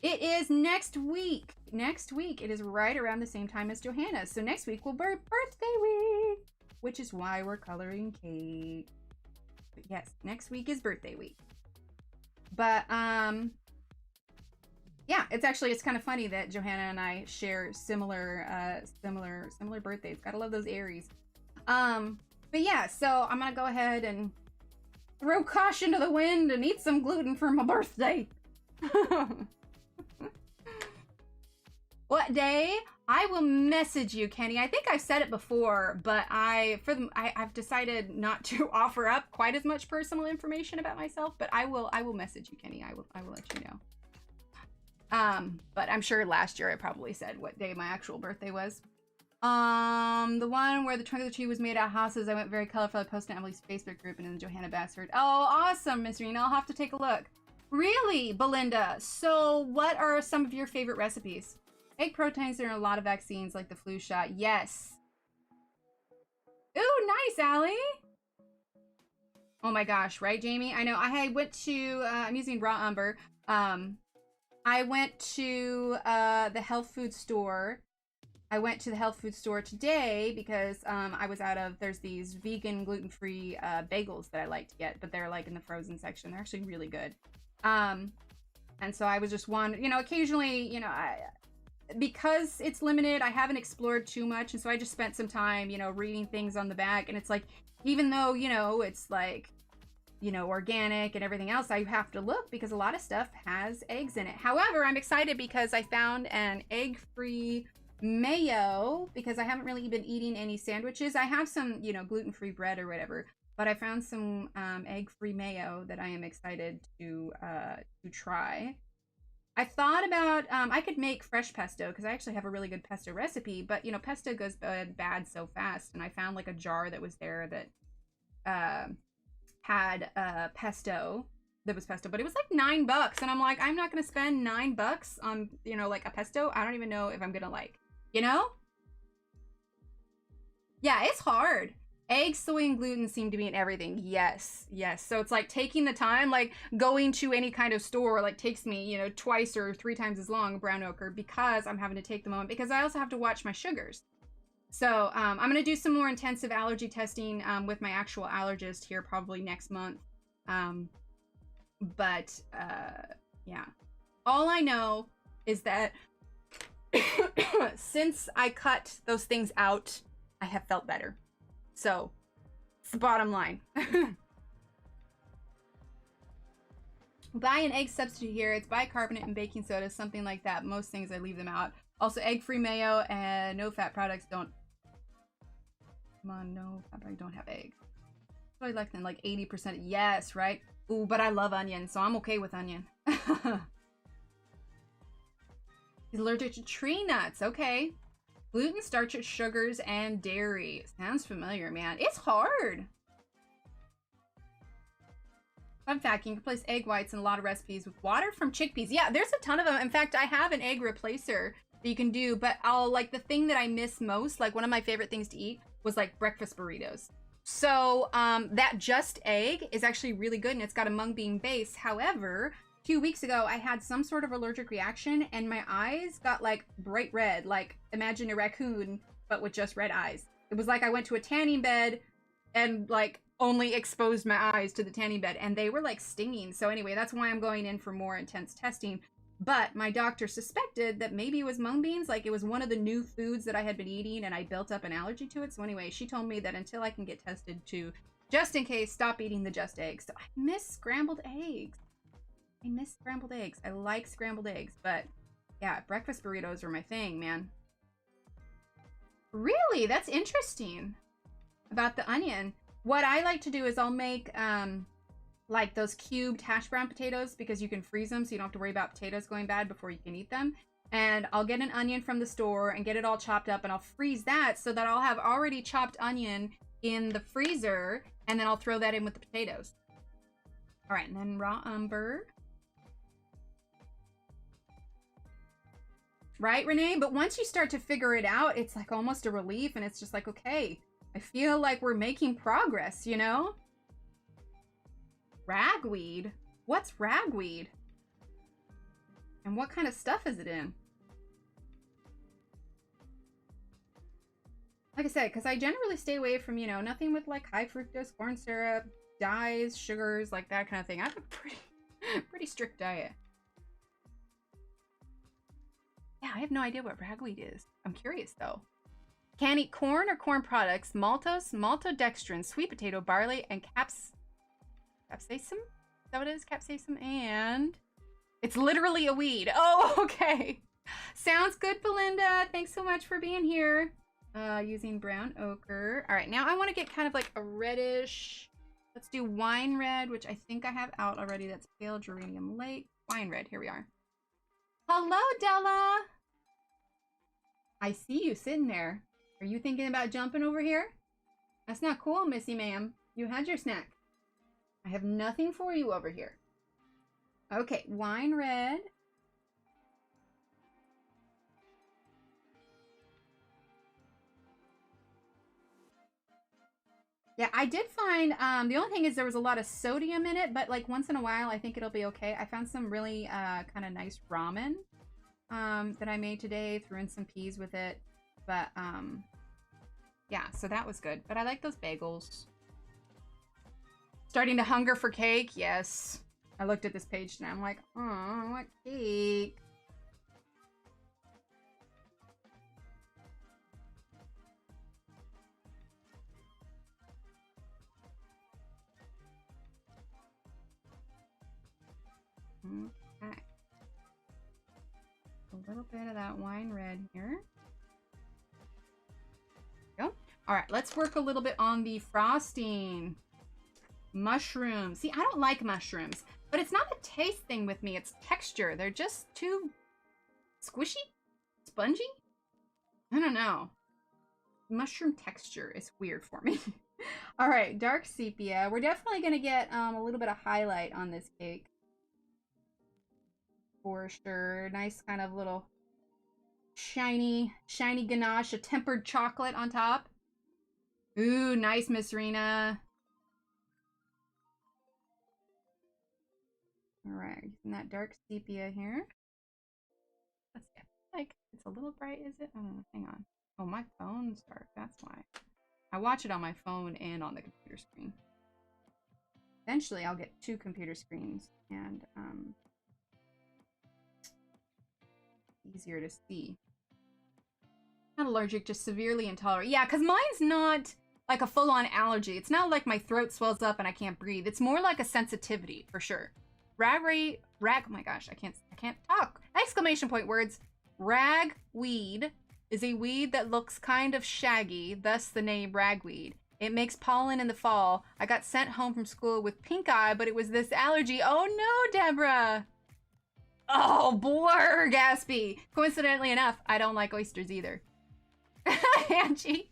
It is next week. Next week. It is right around the same time as Johanna's. So next week will be birthday week, which is why we're coloring cake. But yes, next week is birthday week. But yeah, it's kind of funny that Johanna and I share similar birthdays. Gotta love those Aries. But yeah, so I'm gonna go ahead and throw caution to the wind and eat some gluten for my birthday. What day? I will message you, Kenny. I think I've said it before, but I've decided not to offer up quite as much personal information about myself. But I will message you, Kenny. I will let you know. But I'm sure last year I probably said what day my actual birthday was. The one where the trunk of the tree was made out of houses. I went very colorful. I posted on Emily's Facebook group and then Johanna Bassford. Oh, awesome, Miss Rena. I'll have to take a look. Really, Belinda? So what are some of your favorite recipes? Egg proteins are in a lot of vaccines, like the flu shot. Yes. Ooh, nice, Allie. Oh my gosh, right, Jamie? I know. I went to, I'm using raw umber. I went to the health food store. I went to the health food store today because I was out of, there's these vegan, gluten-free bagels that I like to get, but they're like in the frozen section. They're actually really good. And so I was just occasionally, because it's limited, I haven't explored too much. And so I just spent some time, reading things on the back. And it's like, even though, it's like, organic and everything else, I have to look because a lot of stuff has eggs in it. However, I'm excited because I found an egg-free mayo because I haven't really been eating any sandwiches. I have some, gluten-free bread or whatever, but I found some egg-free mayo that I am excited to try. I thought about, I could make fresh pesto because I actually have a really good pesto recipe, but, pesto goes bad so fast. And I found like a jar that was there that had pesto that was pesto, but it was like $9. And I'm like, I'm not going to spend $9 on, like a pesto. I don't even know if I'm going to like, Yeah, it's hard. Eggs, soy, and gluten seem to be in everything. Yes. So it's like taking the time, like going to any kind of store, like takes me, twice or 3 times as long, brown ochre, because I'm having to take the moment, because I also have to watch my sugars. So I'm going to do some more intensive allergy testing with my actual allergist here probably next month. But yeah, all I know is that since I cut those things out, I have felt better. So it's the bottom line. Buy an egg substitute here. It's bicarbonate and baking soda, something like that. Most things I leave them out. Also, egg-free mayo and no-fat products don't. Come on, no fat products don't have eggs. So I like them like 80%. Yes, right? Ooh, but I love onion, so I'm okay with onion. He's allergic to tree nuts. Okay. Gluten, starches, sugars, and dairy. Sounds familiar, man. It's hard. Fun fact, you can replace egg whites in a lot of recipes with water from chickpeas. Yeah, there's a ton of them. In fact, I have an egg replacer that you can do, but the thing that I miss most, like one of my favorite things to eat was like breakfast burritos. So that just egg is actually really good, and it's got a mung bean base. However, 2 weeks ago, I had some sort of allergic reaction, and my eyes got like bright red, like imagine a raccoon, but with just red eyes. It was like I went to a tanning bed and like only exposed my eyes to the tanning bed, and they were like stinging. So anyway, that's why I'm going in for more intense testing. But my doctor suspected that maybe it was mung beans, like it was one of the new foods that I had been eating and I built up an allergy to it. So anyway, she told me that until I can get tested to, just in case, stop eating the just eggs. So I miss scrambled eggs. I like scrambled eggs, but yeah, breakfast burritos are my thing, man. Really? That's interesting about the onion. What I like to do is I'll make like those cubed hash brown potatoes, because you can freeze them so you don't have to worry about potatoes going bad before you can eat them. And I'll get an onion from the store and get it all chopped up, and I'll freeze that so that I'll have already chopped onion in the freezer, and then I'll throw that in with the potatoes. All right, and then raw umber. Right, Renee? But once you start to figure it out, it's like almost a relief, and it's just like, okay, I feel like we're making progress, you know? Ragweed? What's ragweed? And what kind of stuff is it in? Like I said, because I generally stay away from, nothing with like high fructose corn syrup, dyes, sugars, like that kind of thing. I have a Pretty strict diet. Yeah, I have no idea what ragweed is. I'm curious though. Can't eat corn or corn products, maltose, maltodextrin, sweet potato, barley, and capsaicin? Is that what it is? Capsaicin, and it's literally a weed. Oh, okay. Sounds good, Belinda. Thanks so much for being here. Using brown ochre. All right, now I want to get kind of like a reddish. Let's do wine red, which I think I have out already. That's pale geranium lake. Wine red, here we are. Hello, Della. I see you sitting there. Are you thinking about jumping over here? That's not cool, Missy ma'am. You had your snack. I have nothing for you over here. Okay, wine red. Yeah, I did find, the only thing is there was a lot of sodium in it, but like once in a while, I think it'll be okay. I found some really kind of nice ramen that I made today, threw in some peas with it. But yeah, so that was good. But I like those bagels. Starting to hunger for cake? Yes. I looked at this page and I'm like, oh, I want cake. Okay. A little bit of that wine red here. Go. All right, let's work a little bit on the frosting. Mushrooms. See, I don't like mushrooms, but it's not a taste thing with me. It's texture. They're just too squishy, spongy. I don't know. Mushroom texture is weird for me. All right, dark sepia. We're definitely going to get a little bit of highlight on this cake. For sure. Nice kind of little shiny ganache, a tempered chocolate on top. Ooh, nice, Miss Rena. All right, using that dark sepia here. Let's see. Like it's a little bright, is it? Oh, hang on. Oh, my phone's dark. That's why. I watch it on my phone and on the computer screen. Eventually, I'll get 2 computer screens and easier to see. Not allergic, just severely intolerant. Yeah, because mine's not like a full-on allergy. It's not like my throat swells up and I can't breathe. It's more like a sensitivity, for sure. Oh my gosh, I can't talk. Exclamation point words. Ragweed is a weed that looks kind of shaggy, thus the name ragweed. It makes pollen in the fall. I got sent home from school with pink eye, but it was this allergy. Oh no, Deborah. Oh, blur, Gaspy. Coincidentally enough, I don't like oysters either. Angie.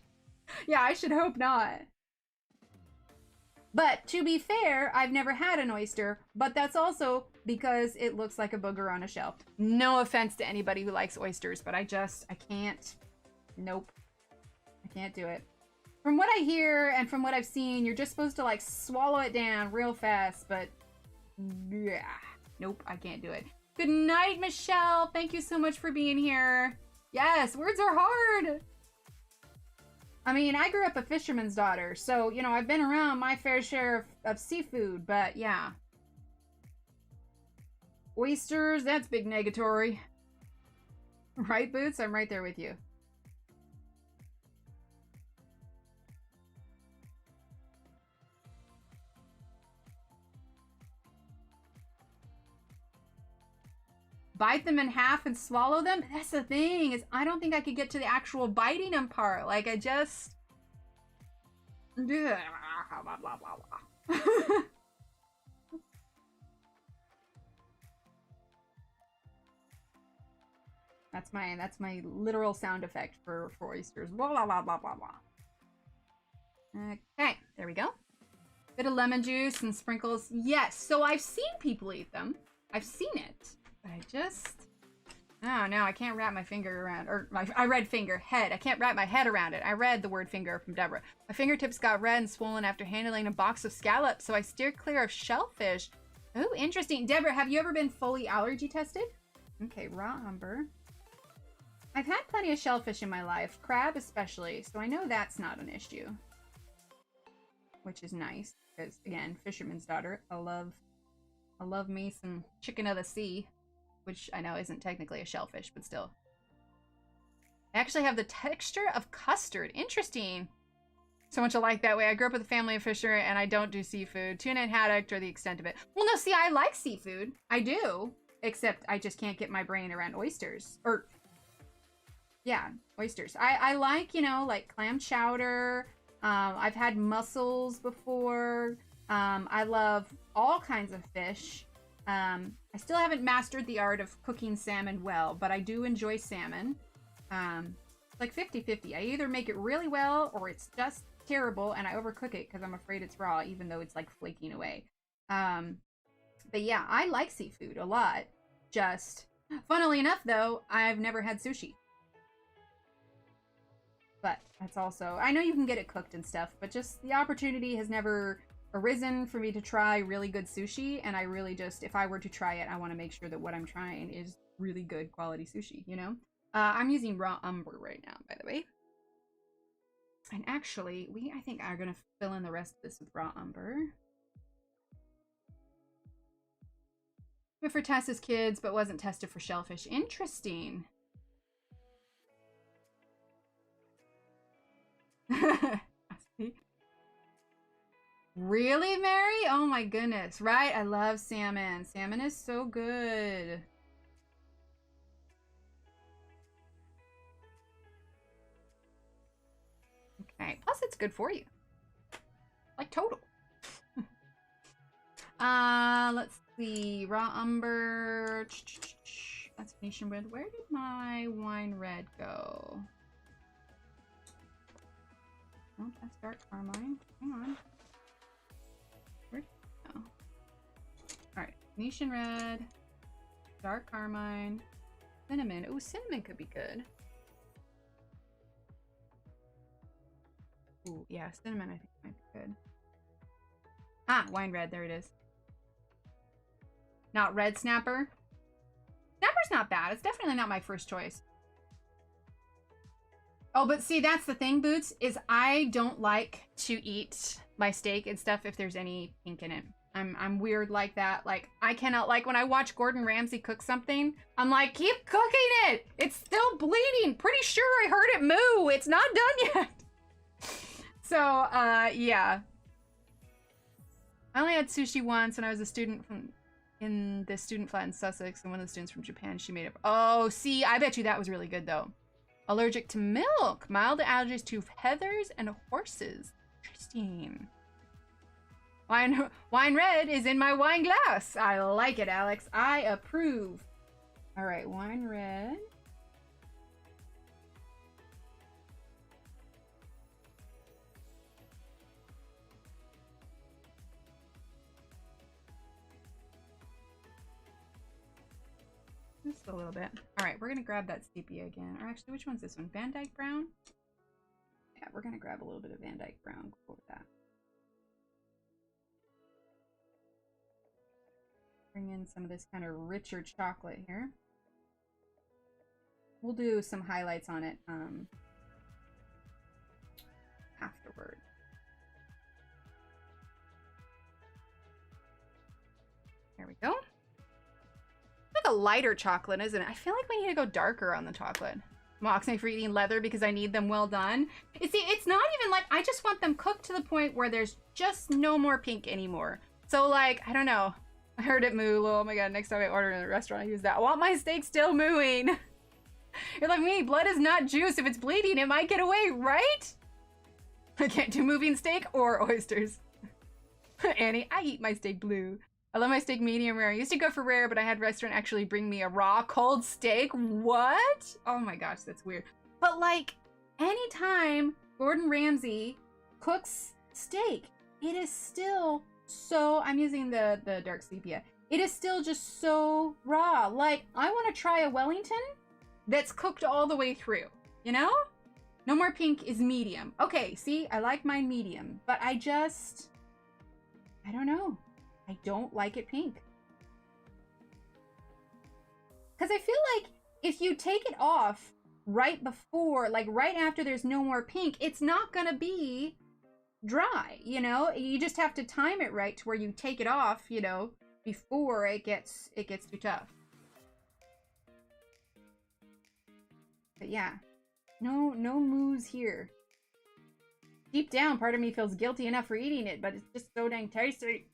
Yeah, I should hope not. But to be fair, I've never had an oyster, but that's also because it looks like a booger on a shelf. No offense to anybody who likes oysters, but I can't. Nope. I can't do it. From what I hear and from what I've seen, you're just supposed to like swallow it down real fast, but yeah. Nope, I can't do it. Good night, Michelle. Thank you so much for being here. Yes, words are hard. I mean, I grew up a fisherman's daughter, so, you know, I've been around my fair share of seafood, but yeah. Oysters, that's big negatory. Right, Boots? I'm right there with you. Bite them in half and swallow them? That's the thing, is I don't think I could get to the actual biting them part. Like, I just... Blah, blah, blah, blah. That's my literal sound effect for oysters. Blah, blah, blah, blah, blah, blah. Okay, there we go. Bit of lemon juice and sprinkles. Yes, so I've seen people eat them. I've seen it. But oh no, I can't wrap my finger around, I read finger, head. I can't wrap my head around it. I read the word finger from Deborah. My fingertips got red and swollen after handling a box of scallops, so I steered clear of shellfish. Oh, interesting. Deborah, have you ever been fully allergy tested? Okay, raw umber. I've had plenty of shellfish in my life, crab especially, so I know that's not an issue. Which is nice, because again, fisherman's daughter, I love I love me some chicken of the sea, which I know isn't technically a shellfish, but still. I actually have the texture of custard. Interesting. So much alike that way. I grew up with a family of fisher, and I don't do seafood. Tuna and haddock are the extent of it. Well, no, see, I like seafood. I do. Except I just can't get my brain around oysters. Or, yeah, oysters. I like, you know, like clam chowder. I've had mussels before. I love all kinds of fish. I still haven't mastered the art of cooking salmon well, but I do enjoy salmon. It's like 50-50. I either make it really well or it's just terrible and I overcook it because I'm afraid it's raw, even though it's like flaking away. But yeah, I like seafood a lot. Just, funnily enough though, I've never had sushi. But that's also, I know you can get it cooked and stuff, but just the opportunity has never arisen for me to try really good sushi. And I really just, if I were to try it, I want to make sure that what I'm trying is really good quality sushi, you know? I'm using raw umber right now, by the way. And actually, I think are going to fill in the rest of this with raw umber. Went for tests as kids, but wasn't tested for shellfish. Interesting. Really, Mary? Oh my goodness. Right? I love salmon. Salmon is so good. Okay. Plus, it's good for you. Like total. Let's see. Raw umber. That's Venetian red. Where did my wine red go? Oh, that's dark carmine. Hang on. Where'd it go? Alright. Venetian red. Dark carmine. Cinnamon. Ooh, cinnamon could be good. Ooh, yeah, cinnamon I think might be good. Ah, wine red. There it is. Not red snapper. Snapper's not bad. It's definitely not my first choice. Oh, but see, that's the thing, Boots, is I don't like to eat my steak and stuff if there's any pink in it. I'm weird like that. Like, I cannot, like, when I watch Gordon Ramsay cook something, I'm like, keep cooking it! It's still bleeding! Pretty sure I heard it moo! It's not done yet! So, yeah. I only had sushi once when I was a student in the student flat in Sussex, and one of the students from Japan, she made it. Oh, see, I bet you that was really good, though. Allergic to milk. Mild allergies to heathers and horses. Interesting. Wine red is in my wine glass. I like it, Alex. I approve. All right, wine red. Just a little bit. All right, we're gonna grab that sepia again. Or actually, which one's this one? Van Dyke Brown? Yeah, we're gonna grab a little bit of Van Dyke Brown. Cool with that. Bring in some of this kind of richer chocolate here. We'll do some highlights on it afterward. There we go. Like a lighter chocolate, isn't it? I feel like we need to go darker on the chocolate. Mocks me for eating leather because I need them well done. You see, it's not even like, I just want them cooked to the point where there's just no more pink anymore. So like, I don't know. I heard it moo. Oh my god, next time I order in a restaurant, I use that. I want my steak still mooing. You're like me, blood is not juice. If it's bleeding, it might get away, right? I can't do moving steak or oysters. Annie, I eat my steak blue. I love my steak medium rare. I used to go for rare, but I had a restaurant actually bring me a raw cold steak. What? Oh my gosh, that's weird. But like, anytime Gordon Ramsay cooks steak, it is still so, I'm using the dark sepia. It is still just so raw. Like, I want to try a Wellington that's cooked all the way through, you know? No more pink is medium. Okay, see, I like mine medium, but I don't know. I don't like it pink. Because I feel like if you take it off right before, like right after there's no more pink, it's not going to be dry, you know? You just have to time it right to where you take it off, you know, before it gets too tough. But yeah, no moos here. Deep down, part of me feels guilty enough for eating it, but it's just so dang tasty.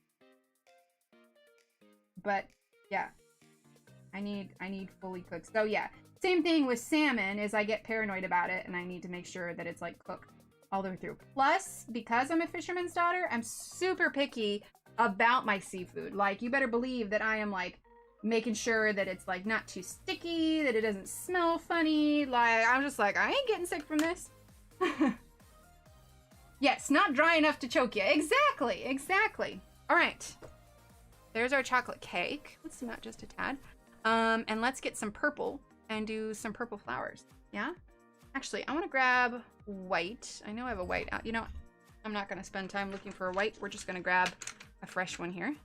But yeah, I need fully cooked. So yeah, same thing with salmon is I get paranoid about it and I need to make sure that it's like cooked all the way through. Plus, because I'm a fisherman's daughter, I'm super picky about my seafood. Like, you better believe that I am like making sure that it's like not too sticky, that it doesn't smell funny. Like, I'm just like, I ain't getting sick from this. Yes, not dry enough to choke you. Exactly, exactly. All right. There's our chocolate cake. Let's zoom out just a tad. And let's get some purple and do some purple flowers. Yeah? Actually, I want to grab white. I know I have a white out. You know, I'm not going to spend time looking for a white. We're just going to grab a fresh one here.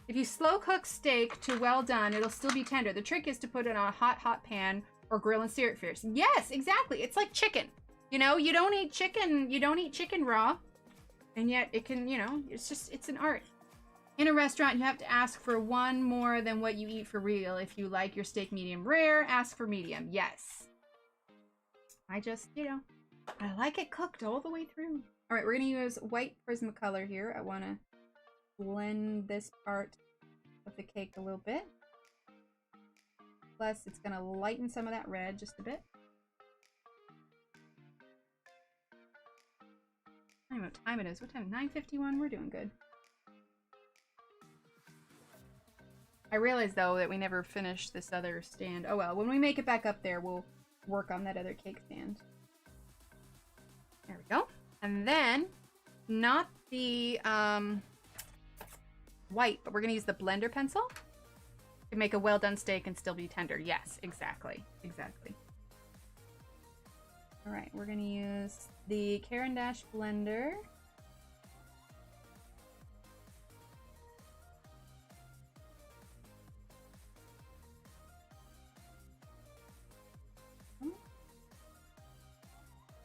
If you slow cook steak to well done, it'll still be tender. The trick is to put it on a hot pan or grill and sear it fierce. Yes, exactly. It's like chicken. You know, you don't eat chicken raw. And yet it can, you know, it's an art. In a restaurant, you have to ask for one more than what you eat for real. If you like your steak medium rare, ask for medium. Yes. I just, you know, I like it cooked all the way through. All right, we're going to use white Prismacolor here. I want to blend this part of the cake a little bit. Plus, it's going to lighten some of that red just a bit. I don't know what time it is. What time? 9:51? We're doing good. I realized, though, that we never finished this other stand. Oh, well. When we make it back up there, we'll work on that other cake stand. There we go. And then, not the white, but we're going to use the blender pencil to make a well-done steak and still be tender. Yes, exactly. Exactly. All right, we're going to use the Caran d'Ache blender.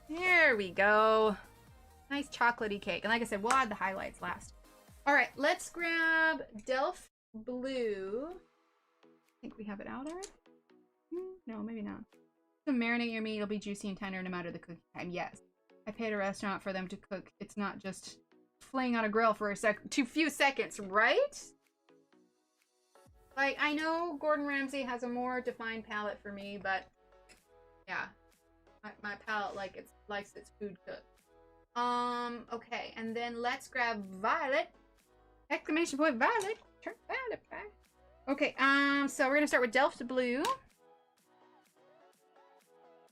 There we go. Nice chocolatey cake. And like I said, we'll add the highlights last. All right, let's grab Delft Blue. I think we have it out already. No, maybe not. To marinate your meat, it'll be juicy and tender no matter the cooking time. Yes. I paid a restaurant for them to cook. It's not just flaying on a grill for a few seconds, right? Like, I know Gordon Ramsay has a more defined palate for me, but yeah. My palate likes its food cooked. Okay, and then let's grab Violet. Exclamation point, Violet. Turn Violet back. Okay, so we're gonna start with Delft Blue.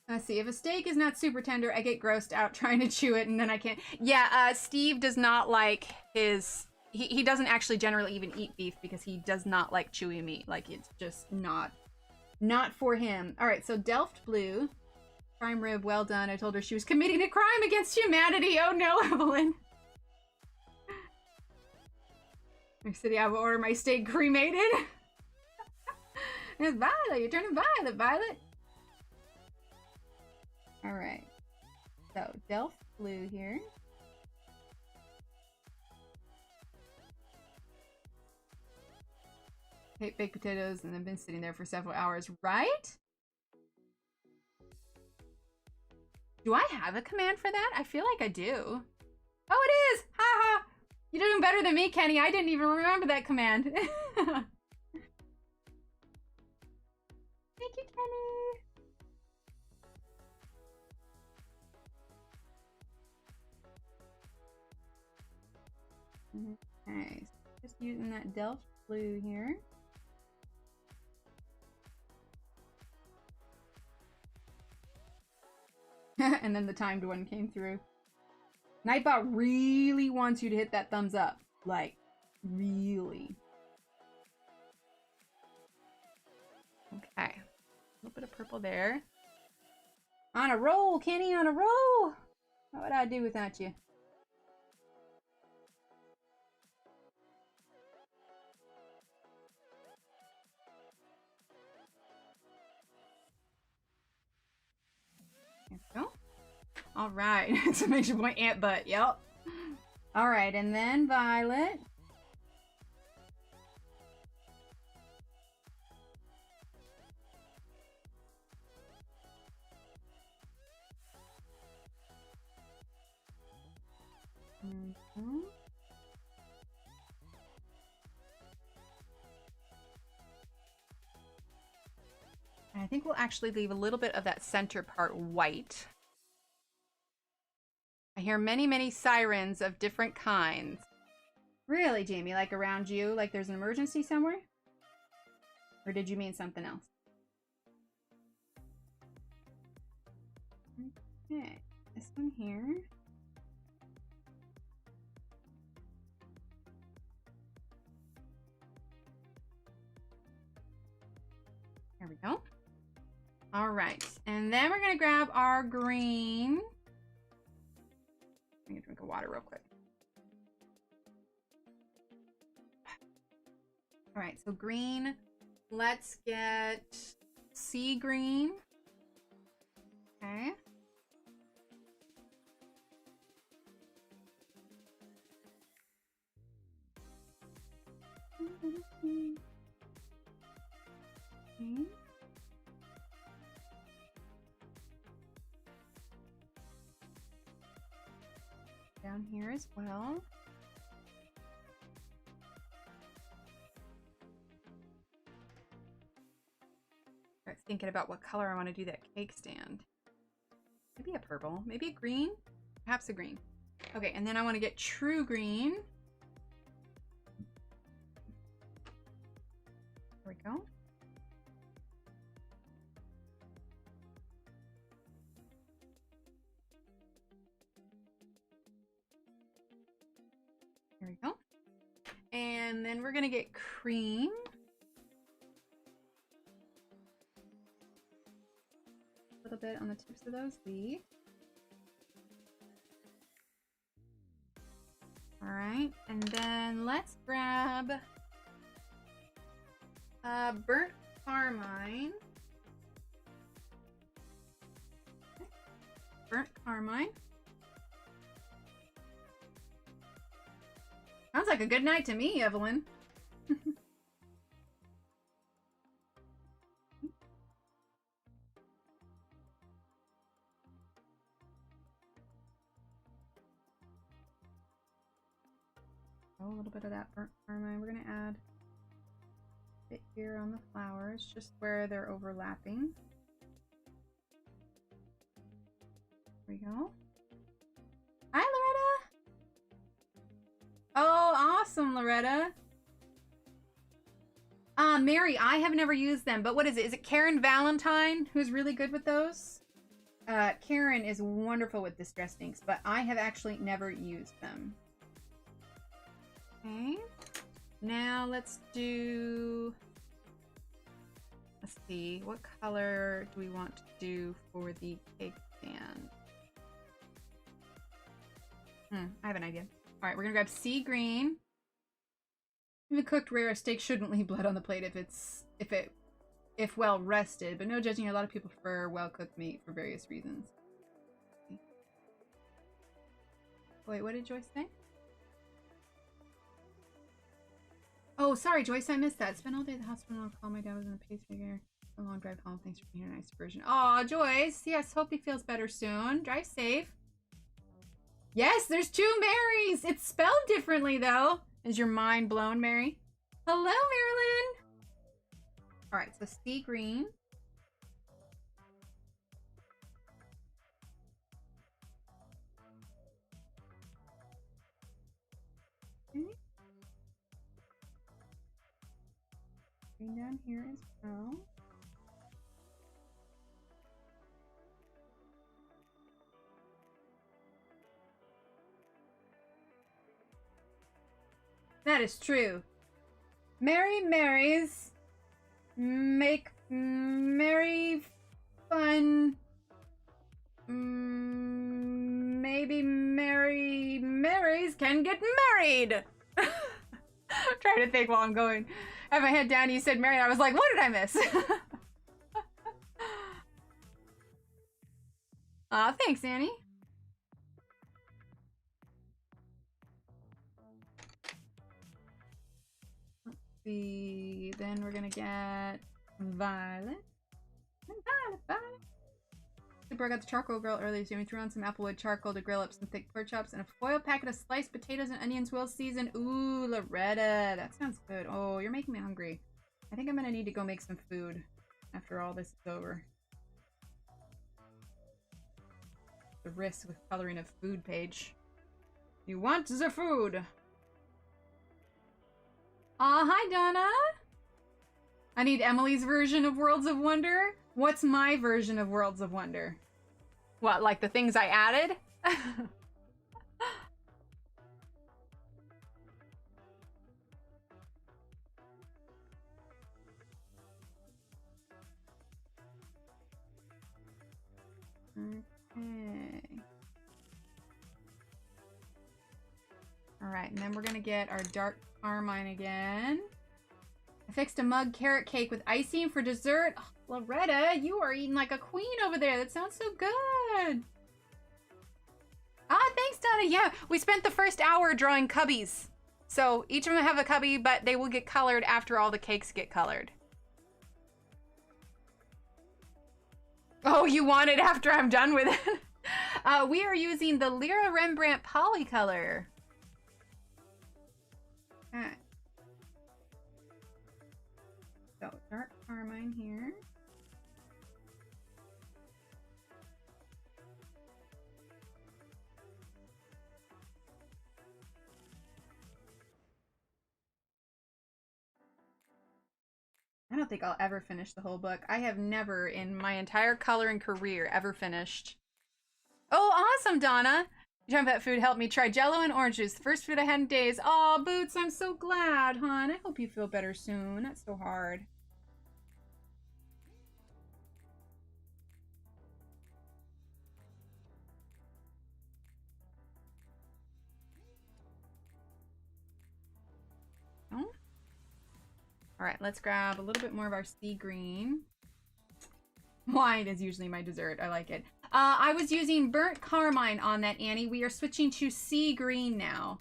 Let's see, if a steak is not super tender, I get grossed out trying to chew it and then I can't. Yeah, Steve does not like his, he doesn't actually generally even eat beef because he does not like chewy meat. Like, it's just not for him. All right, so Delft Blue. Prime rib, well done. I told her she was committing a crime against humanity. Oh no, Evelyn. Next city, I will order my steak cremated. It's Violet. You're turning violet, Violet. All right. So, Delft Blue here. Hate baked potatoes and they've been sitting there for several hours, right? Do I have a command for that? I feel like I do. Oh, it is! Ha ha! You're doing better than me, Kenny. I didn't even remember that command. Thank you, Kenny. Okay, so just using that Delft Blue here. And then the timed one came through. Nightbot really wants you to hit that thumbs up. Like, really. Okay. A little bit of purple there. On a roll, Kenny, on a roll! What would I do without you? There we go. All right, so make sure point ant butt. Yep. All right, and then Violet. I think we'll actually leave a little bit of that center part white. I hear many, many sirens of different kinds. Really, Jamie? Like around you? Like there's an emergency somewhere? Or did you mean something else? Okay, this one here. There we go. All right, and then we're gonna grab our green. I'm gonna drink of water real quick. All right, so green. Let's get sea green. Okay. Okay. Down here as well. Start thinking about what color I want to do that cake stand. Maybe a purple, maybe a green, perhaps a green. Okay, and then I want to get true green. There we go. There we go. And then we're gonna get cream. A little bit on the tips of those leaves. All right, and then let's grab burnt carmine. Burnt carmine. Sounds like a good night to me, Evelyn. Oh, a little bit of that burnt carmine. We're going to add a bit here on the flowers, just where they're overlapping. There we go. Hi, Loretta. Oh, awesome, Loretta. Mary, I have never used them, but what is it? Is it Karen Valentine who's really good with those? Karen is wonderful with distress inks, but I have actually never used them. Okay. Now let's do... Let's see. What color do we want to do for the cake stand? I have an idea. All right, we're gonna grab sea green. Even cooked rare steak shouldn't leave blood on the plate if well rested, but no judging. A lot of people prefer well cooked meat for various reasons. Okay. Wait, what did Joyce say? Oh, sorry, Joyce, I missed that. Spent all day at the hospital. I'll call my dad was in a pacemaker. A long drive home. Thanks for being a nice version. Aw, Joyce. Yes, hope he feels better soon. Drive safe. Yes, there's 2 Marys. It's spelled differently, though. Is your mind blown, Mary? Hello, Marilyn. All right, so sea green. Okay. Green down here as well. That is true. Merry Marys make merry fun. Maybe Merry Marys can get married. I'm trying to think while I'm going. I have my head down. You said Mary. I was like, what did I miss? Aw, thanks, Annie. Then we're gonna get violet. Violet. Super, I got the charcoal grill earlier, so we threw on some applewood charcoal to grill up some thick pork chops and a foil packet of sliced potatoes and onions well seasoned. Ooh, Loretta, that sounds good. Oh, you're making me hungry. I think I'm gonna need to go make some food. after all this is over. The risk with coloring a food page. You want the food! Aw, hi Donna! I need Emily's version of Worlds of Wonder. What's my version of Worlds of Wonder? What, like the things I added? Okay. Alright, and then we're gonna get our dark carmine again. I fixed a mug carrot cake with icing for dessert. Oh, Loretta, you are eating like a queen over there. That sounds so good. Ah, thanks, Donna. Yeah, we spent the first hour drawing cubbies. So each of them have a cubby, but they will get colored after all the cakes get colored. Oh, you want it after I'm done with it? We are using the Lyra Rembrandt Polycolor. Alright. So, dark carmine here. I don't think I'll ever finish the whole book. I have never in my entire coloring career ever finished. Oh, awesome, Donna. Jump At Food helped me try Jello and orange juice. The first food I had in days. Oh, Boots, I'm so glad, hon. I hope you feel better soon. That's so hard. Oh. All right, let's grab a little bit more of our sea green. Wine is usually my dessert. I like it. I was using burnt carmine on that, Annie. We are switching to sea green now.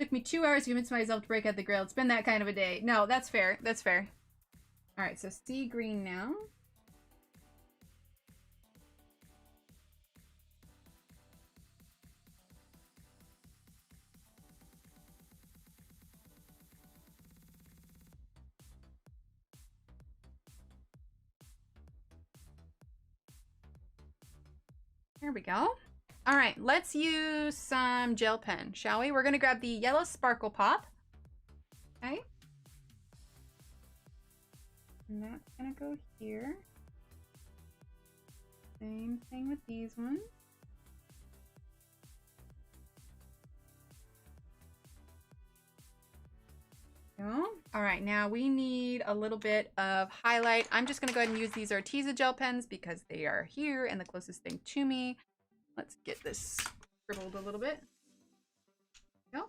Took me 2 hours to convince myself to break out the grill. It's been that kind of a day. No, that's fair. That's fair. All right, so sea green now. There we go. All right, let's use some gel pen, shall we? We're gonna grab the yellow Sparkle Pop. Okay. And that's gonna go here. Same thing with these ones. Go. All right, now we need a little bit of highlight. I'm just gonna go ahead and use these Arteza gel pens because they are here and the closest thing to me. Let's get this scribbled a little bit. Go.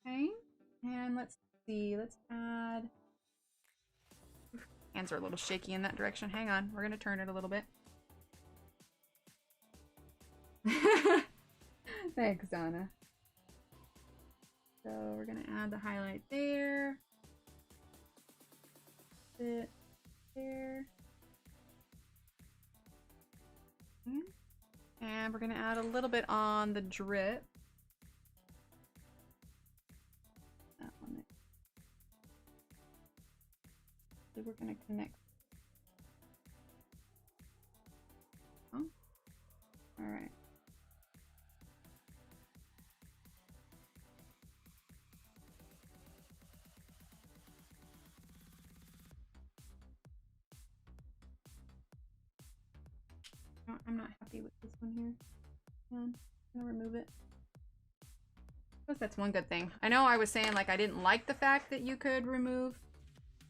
Okay, and let's see, let's add, hands are a little shaky in that direction. Hang on, we're gonna turn it a little bit. Thanks, Donna. So we're gonna add the highlight there. Bit there. And we're gonna add a little bit on the drip. That one there. So we're gonna connect. Oh. All right. I'm not happy with this one here. I'm gonna remove it. I guess that's one good thing. I know I was saying like I didn't like the fact that you could remove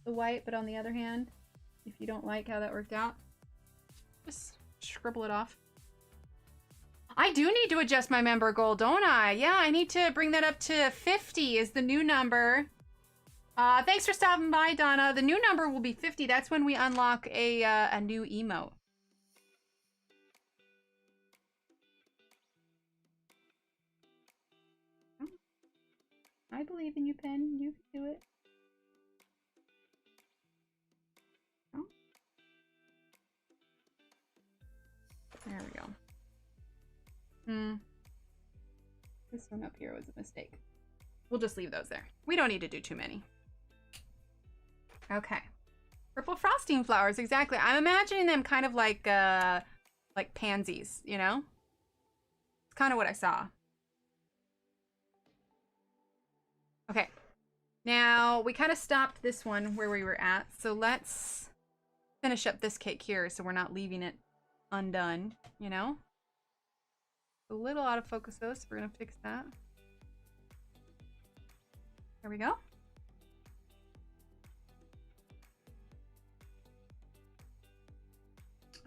the white, but on the other hand, if you don't like how that worked out, just scribble it off. I do need to adjust my member goal, don't I? Yeah, I need to bring that up to 50 is the new number. Thanks for stopping by, Donna. The new number will be 50. That's when we unlock a new emote. I believe in you, Pen. You can do it. Oh. There we go. This one up here was a mistake. We'll just leave those there. We don't need to do too many. Okay. Purple frosting flowers, exactly. I'm imagining them kind of like pansies, you know? It's kind of what I saw. Okay. Now, we kind of stopped this one where we were at, so let's finish up this cake here so we're not leaving it undone, you know? A little out of focus though, so we're gonna fix that. There we go.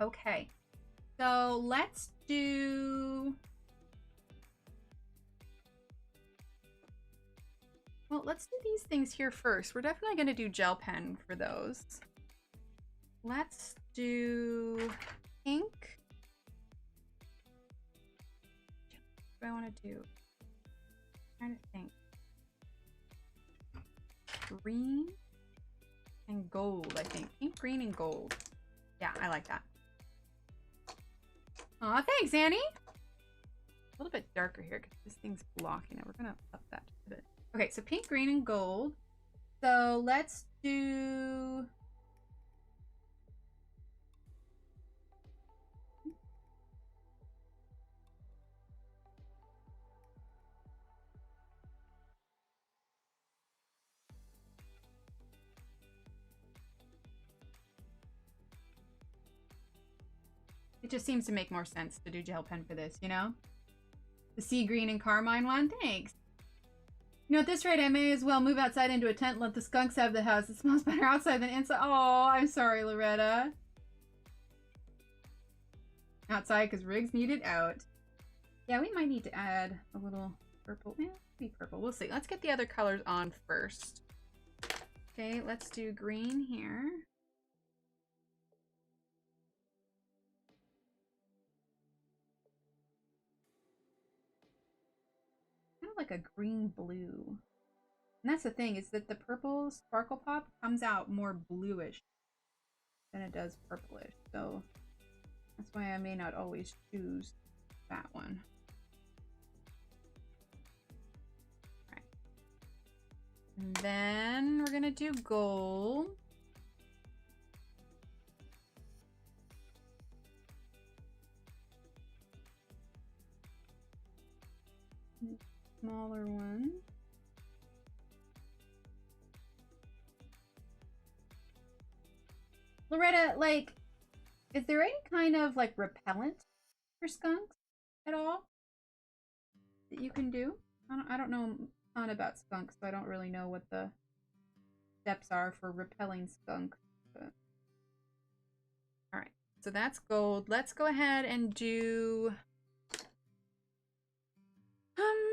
Okay, so let's do... Well, let's do these things here first. We're definitely gonna do gel pen for those. Let's do pink. What do I want to do? I'm trying to think. Green and gold, I think. Pink, green, and gold. Yeah, I like that. Aw, thanks, Annie. A little bit darker here because this thing's blocking it. We're gonna up that a bit. Okay, so pink, green, and gold. So let's do... It just seems to make more sense to do gel pen for this, you know? The sea green and carmine one? Thanks. You know, at this rate, I may as well move outside into a tent and let the skunks have the house. It smells better outside than inside. Oh, I'm sorry, Loretta. Outside, because Riggs needed out. Yeah, we might need to add a little purple. Yeah, maybe purple. We'll see. Let's get the other colors on first. Okay, let's do green here. Kind of like a green blue. And that's the thing, is that the purple Sparkle Pop comes out more bluish than it does purplish. So that's why I may not always choose that one. All right. And then we're gonna do gold. Smaller one. Loretta, like, is there any kind of like repellent for skunks at all that you can do? I don't know a ton about skunks, so I don't really know what the steps are for repelling skunks. But... All right, so that's gold. Let's go ahead and do.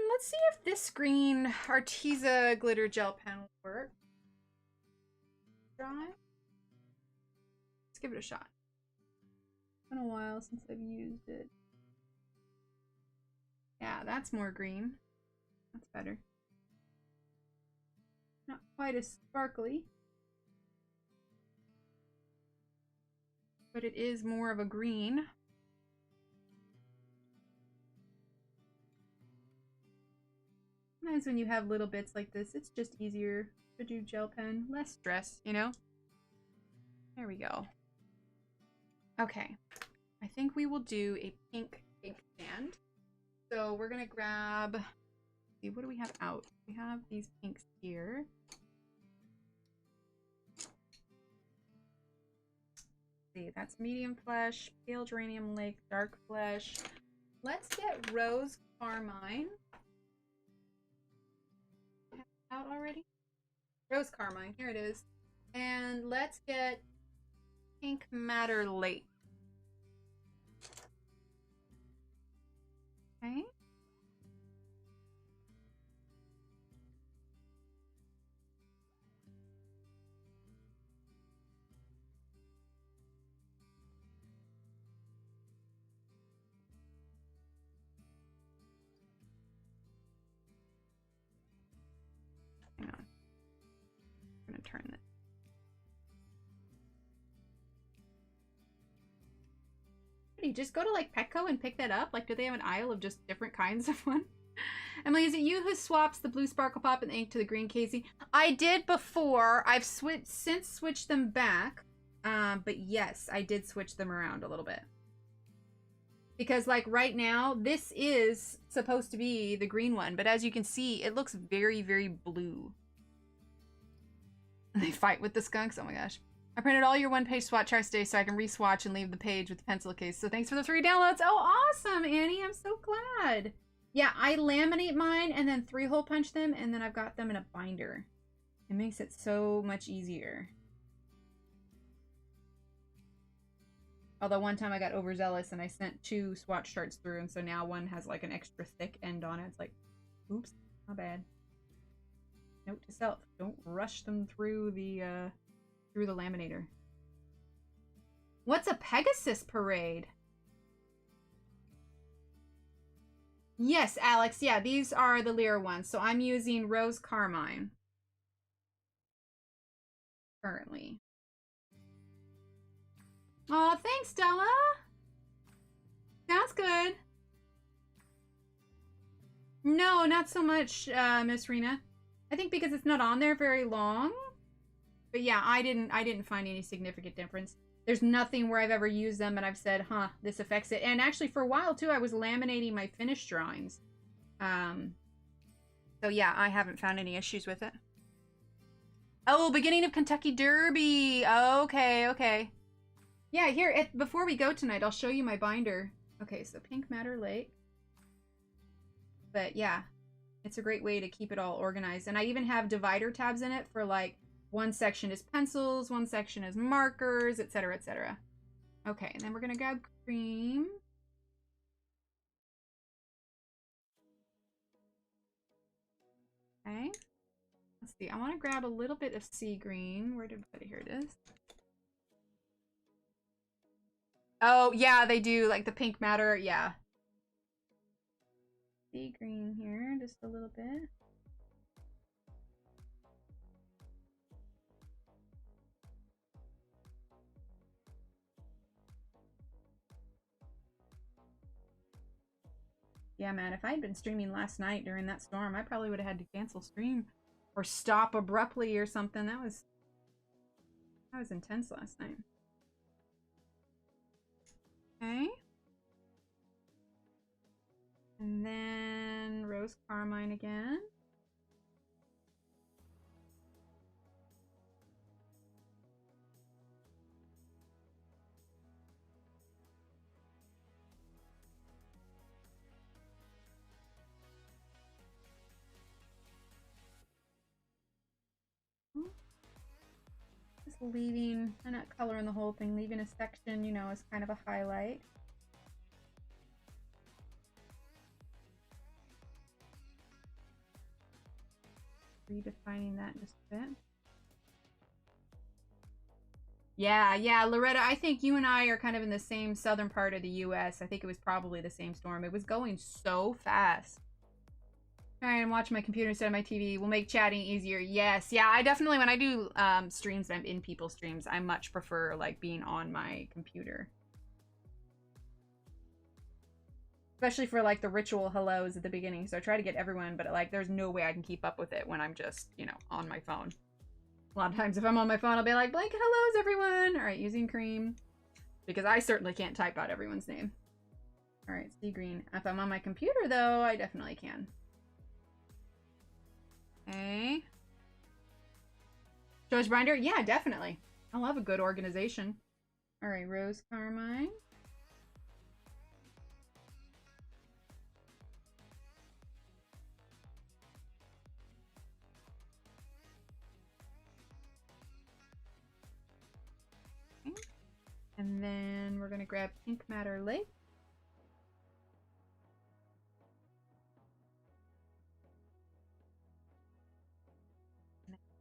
Let's see if this green Arteza glitter gel pen will work. Try. Let's give it a shot. It's been a while since I've used it. Yeah, that's more green. That's better. Not quite as sparkly. But it is more of a green. Sometimes when you have little bits like this, it's just easier to do gel pen. Less stress, you know? There we go. Okay. I think we will do a pink ink stand. So we're gonna grab, let's see, what do we have out? We have these pinks here. Let's see, that's medium flesh, pale geranium lake, dark flesh. Let's get rose carmine. Out already? Rose carmine, here it is. And let's get pink madder lake. Okay. Hang on. I'm gonna turn this. You just go to like Petco and pick that up? Like, do they have an aisle of just different kinds of one? Emily, is it you who swaps the blue Sparkle Pop and ink to the green Casey? I did before. I've since switched them back. But yes, I did switch them around a little bit. Because like right now, this is supposed to be the green one. But as you can see, it looks very, very blue. They fight with the skunks? Oh my gosh. I printed all your one-page swatch charts today so I can re-swatch and leave the page with the pencil case. So thanks for the 3 downloads. Oh, awesome, Annie. I'm so glad. Yeah, I laminate mine and then 3-hole punch them, and then I've got them in a binder. It makes it so much easier. Although one time I got overzealous and I sent 2 swatch charts through, and so now one has like an extra thick end on it. It's like, oops, my bad. Note to self, don't rush them through the laminator. What's a Pegasus parade? Yes, Alex. Yeah, these are the Lear ones. So I'm using Rose Carmine currently. Oh, thanks, Stella. Sounds good. No, not so much, Miss Rena. I think because it's not on there very long. But yeah, I didn't find any significant difference. There's nothing where I've ever used them and I've said, huh, this affects it. And actually for a while too, I was laminating my finished drawings. So yeah, I haven't found any issues with it. Oh, beginning of Kentucky Derby. Okay, okay. Yeah, here, before we go tonight, I'll show you my binder. Okay, so Pink Matter Lake. But yeah, it's a great way to keep it all organized. And I even have divider tabs in it for like, one section is pencils, one section is markers, etc., etc. Okay, and then we're gonna grab cream. Okay. Let's see, I want to grab a little bit of sea green. Where did I put it? Here it is. Oh, yeah, they do, like the Pink Matter, yeah. Sea green here, just a little bit. Yeah, man, if I had been streaming last night during that storm, I probably would have had to cancel stream or stop abruptly or something. That was intense last night. Okay. And then Rose Carmine again. Just leaving, I'm not coloring the whole thing, leaving a section, you know, as kind of a highlight. Redefining that just a bit. Yeah, Loretta, I think you and I are kind of in the same southern part of the US. I think it was probably the same storm. It was going so fast. Try and watch my computer instead of my TV will make chatting easier. Yes, yeah, I definitely, when I do streams, I'm in people's streams, I much prefer like being on my computer. Especially for like the ritual hellos at the beginning. So I try to get everyone, but like there's no way I can keep up with it when I'm just, you know, on my phone. A lot of times if I'm on my phone, I'll be like, blanket hellos, everyone. All right, using cream. Because I certainly can't type out everyone's name. All right, sea green. If I'm on my computer though, I definitely can. Okay. George binder? Yeah, definitely. I love a good organization. All right, Rose Carmine. Okay. And then we're gonna grab Pink Matter Lake.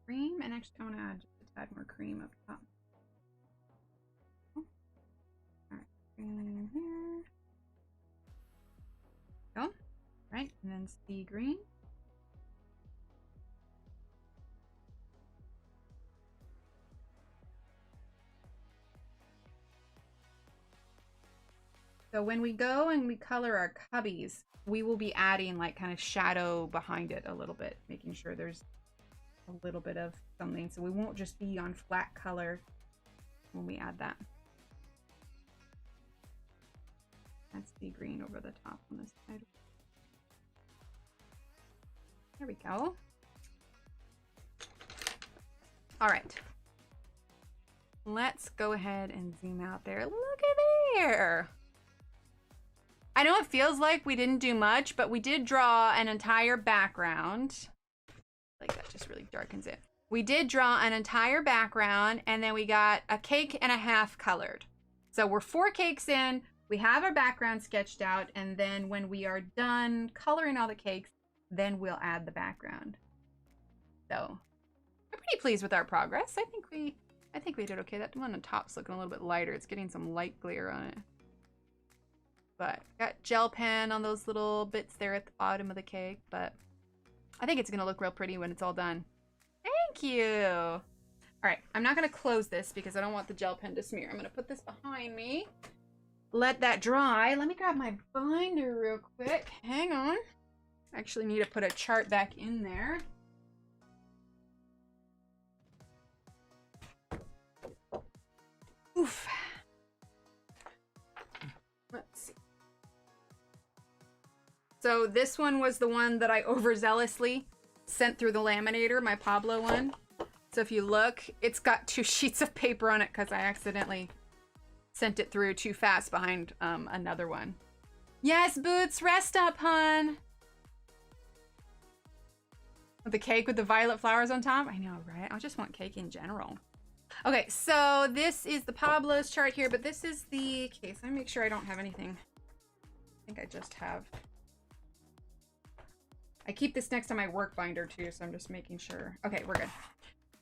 Cream, and actually I want to add just a tad more cream up top. Oh. Alright, cream here. Go. Right, and then sea green. So when we go and we color our cubbies, we will be adding like kind of shadow behind it a little bit, making sure there's a little bit of something. So we won't just be on flat color when we add that. That's the green over the top on this side. There we go. All right. Let's go ahead and zoom out there. Look at there. I know it feels like we didn't do much, but we did draw an entire background. Like that just really darkens it. We did draw an entire background, and then we got a cake and a half colored. So we're 4 cakes in, we have our background sketched out, and then when we are done coloring all the cakes, then we'll add the background. So I'm pretty pleased with our progress. I think we did okay. That one on top's looking a little bit lighter. It's getting some light glare on it. But got gel pen on those little bits there at the bottom of the cake, but I think it's gonna look real pretty when it's all done. Thank you. All right, I'm not gonna close this because I don't want the gel pen to smear. I'm gonna put this behind me, let that dry. Let me grab my binder real quick. Hang on. I actually need to put a chart back in there. Oof. Let's see. So this one was the one that I overzealously sent through the laminator, my Pablo one. So if you look, it's got 2 sheets of paper on it because I accidentally sent it through too fast behind another one. Yes, Boots, rest up, hun. The cake with the violet flowers on top? I know, right? I just want cake in general. Okay, so this is the Pablo's chart here, but this is the case. Let me make sure I don't have anything. I think I just have... I keep this next to my work binder too, so I'm just making sure. Okay, we're good.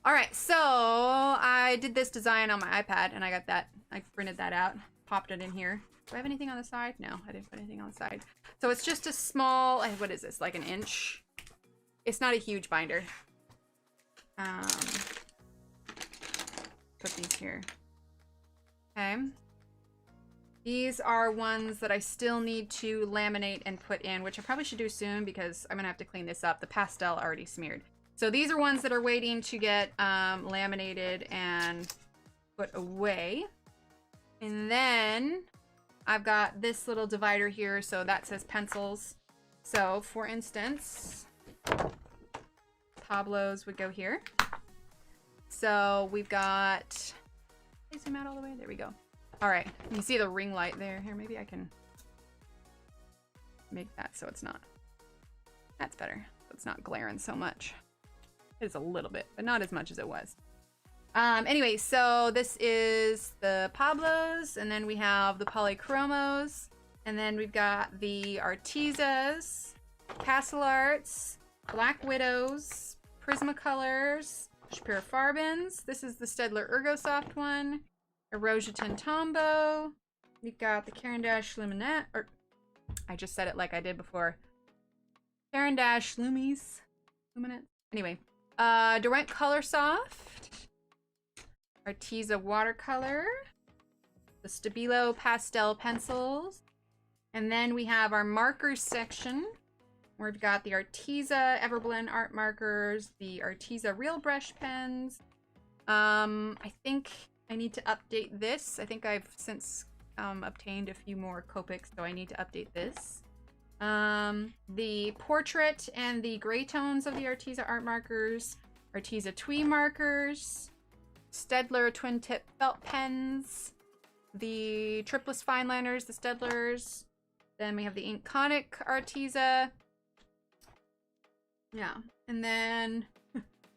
All right, so I did this design on my iPad, and I got that. I printed that out, popped it in here. Do I have anything on the side? No, I didn't put anything on the side. So it's just a small, what is this, like an inch? It's not a huge binder. Put these here. Okay. These are ones that I still need to laminate and put in, which I probably should do soon because I'm gonna have to clean this up. The pastel already smeared. So these are ones that are waiting to get laminated and put away. And then I've got this little divider here, so that says pencils. So for instance, Pablo's would go here. So we've got, can I zoom out all the way? There we go. All right, you see the ring light there. Here, maybe I can make that so it's not, that's better. So it's not glaring so much. It is a little bit, but not as much as it was. Anyway, so this is the Pablo's, and then we have the Polychromos, and then we've got the Artezas, Castle Arts, Black Widows, Prismacolors, Purifarbens. This is the Staedtler Ergosoft one. Erosion Tombow. We've got the Caran d'Ache Luminette, or I just said it like I did before. Caran d'Ache Luminette. Anyway, Derwent Color Soft, Arteza Watercolor, the Stabilo Pastel Pencils, and then we have our markers section, where we've got the Arteza Everblend Art Markers, the Arteza Real Brush Pens. I think I need to update this. I think I've since obtained a few more Copics, so I need to update this. The Portrait and the Gray Tones of the Arteza Art Markers, Arteza Twee Markers, Staedtler Twin Tip Felt Pens, the Tripless Fineliners, the Staedtlers. Then we have the Inkonic Arteza. Yeah, and then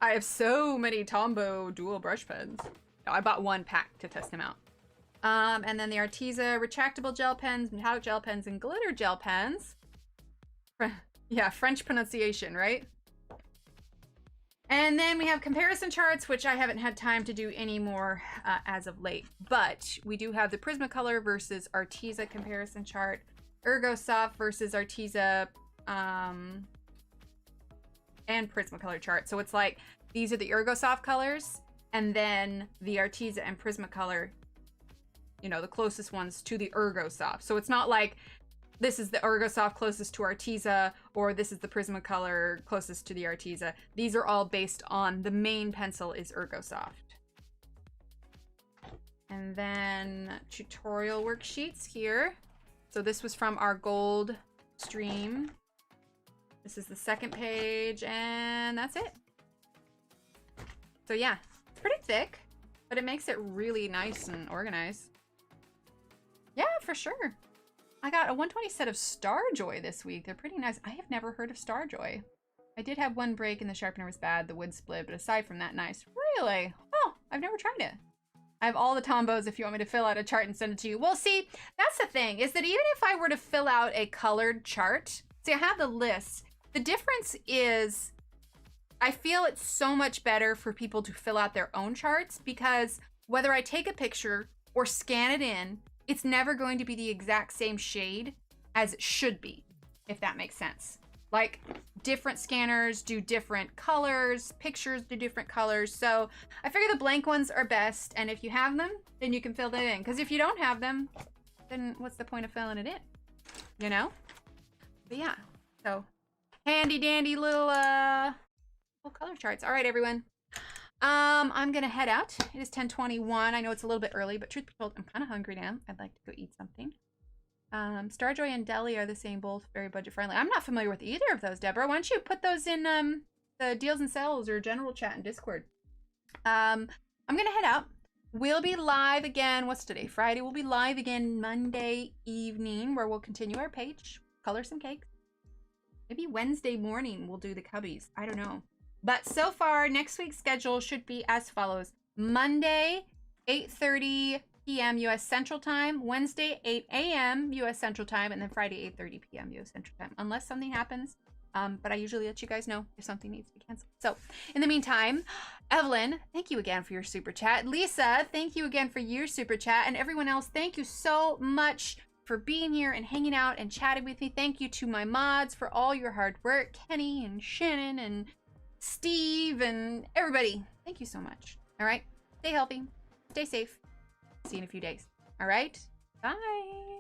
I have so many Tombow dual brush pens. I bought one pack to test them out. And then the Arteza retractable gel pens, metallic gel pens, and glitter gel pens. Yeah, French pronunciation, right? And then we have comparison charts, which I haven't had time to do any more as of late. But we do have the Prismacolor versus Arteza comparison chart, Ergosoft versus Arteza, and Prismacolor chart. So it's like, these are the Ergosoft colors, and then the Arteza and Prismacolor you know, the closest ones to the Ergosoft. So it's not like this is the Ergosoft closest to Arteza, or this is the Prismacolor closest to the Arteza. These are all based on the main pencil is Ergosoft. And then tutorial worksheets here. So this was from our gold stream. This is the second page, and that's it. So yeah, it's pretty thick, but it makes it really nice and organized. Yeah, for sure. I got a 120 set of Starjoy this week. They're pretty nice. I have never heard of Starjoy. I did have one break and the sharpener was bad, the wood split, but aside from that, nice. Really? Oh, I've never tried it. I have all the Tombos if you want me to fill out a chart and send it to you. Well, see, that's the thing, is that even if I were to fill out a colored chart, see, I have the list. The difference is I feel it's so much better for people to fill out their own charts, because whether I take a picture or scan it in, it's never going to be the exact same shade as it should be, if that makes sense. Like, different scanners do different colors, pictures do different colors. So I figure the blank ones are best. And if you have them, then you can fill that in. Because if you don't have them, then what's the point of filling it in? You know? But yeah, so handy dandy little color charts. All right, everyone. I'm gonna head out. It is 10:21. I know it's a little bit early, but truth be told, I'm kind of hungry now. I'd like to go eat something. Starjoy and Deli are the same, both very budget friendly. I'm not familiar with either of those, Deborah. Why don't you put those in the deals and sales or general chat in Discord? I'm gonna head out. We'll be live again. What's today? Friday. We'll be live again Monday evening, where we'll continue our page, color some cakes. Maybe Wednesday morning we'll do the cubbies. I don't know. But so far, next week's schedule should be as follows. Monday, 8:30 p.m. U.S. Central Time. Wednesday, 8 a.m. U.S. Central Time. And then Friday, 8:30 p.m. U.S. Central Time. Unless something happens. But I usually let you guys know if something needs to be canceled. So, in the meantime, Evelyn, thank you again for your super chat. Lisa, thank you again for your super chat. And everyone else, thank you so much for being here and hanging out and chatting with me. Thank you to my mods for all your hard work. Kenny and Shannon and Steve and everybody. Thank you so much. All right. Stay healthy. Stay safe. See you in a few days. All right. Bye.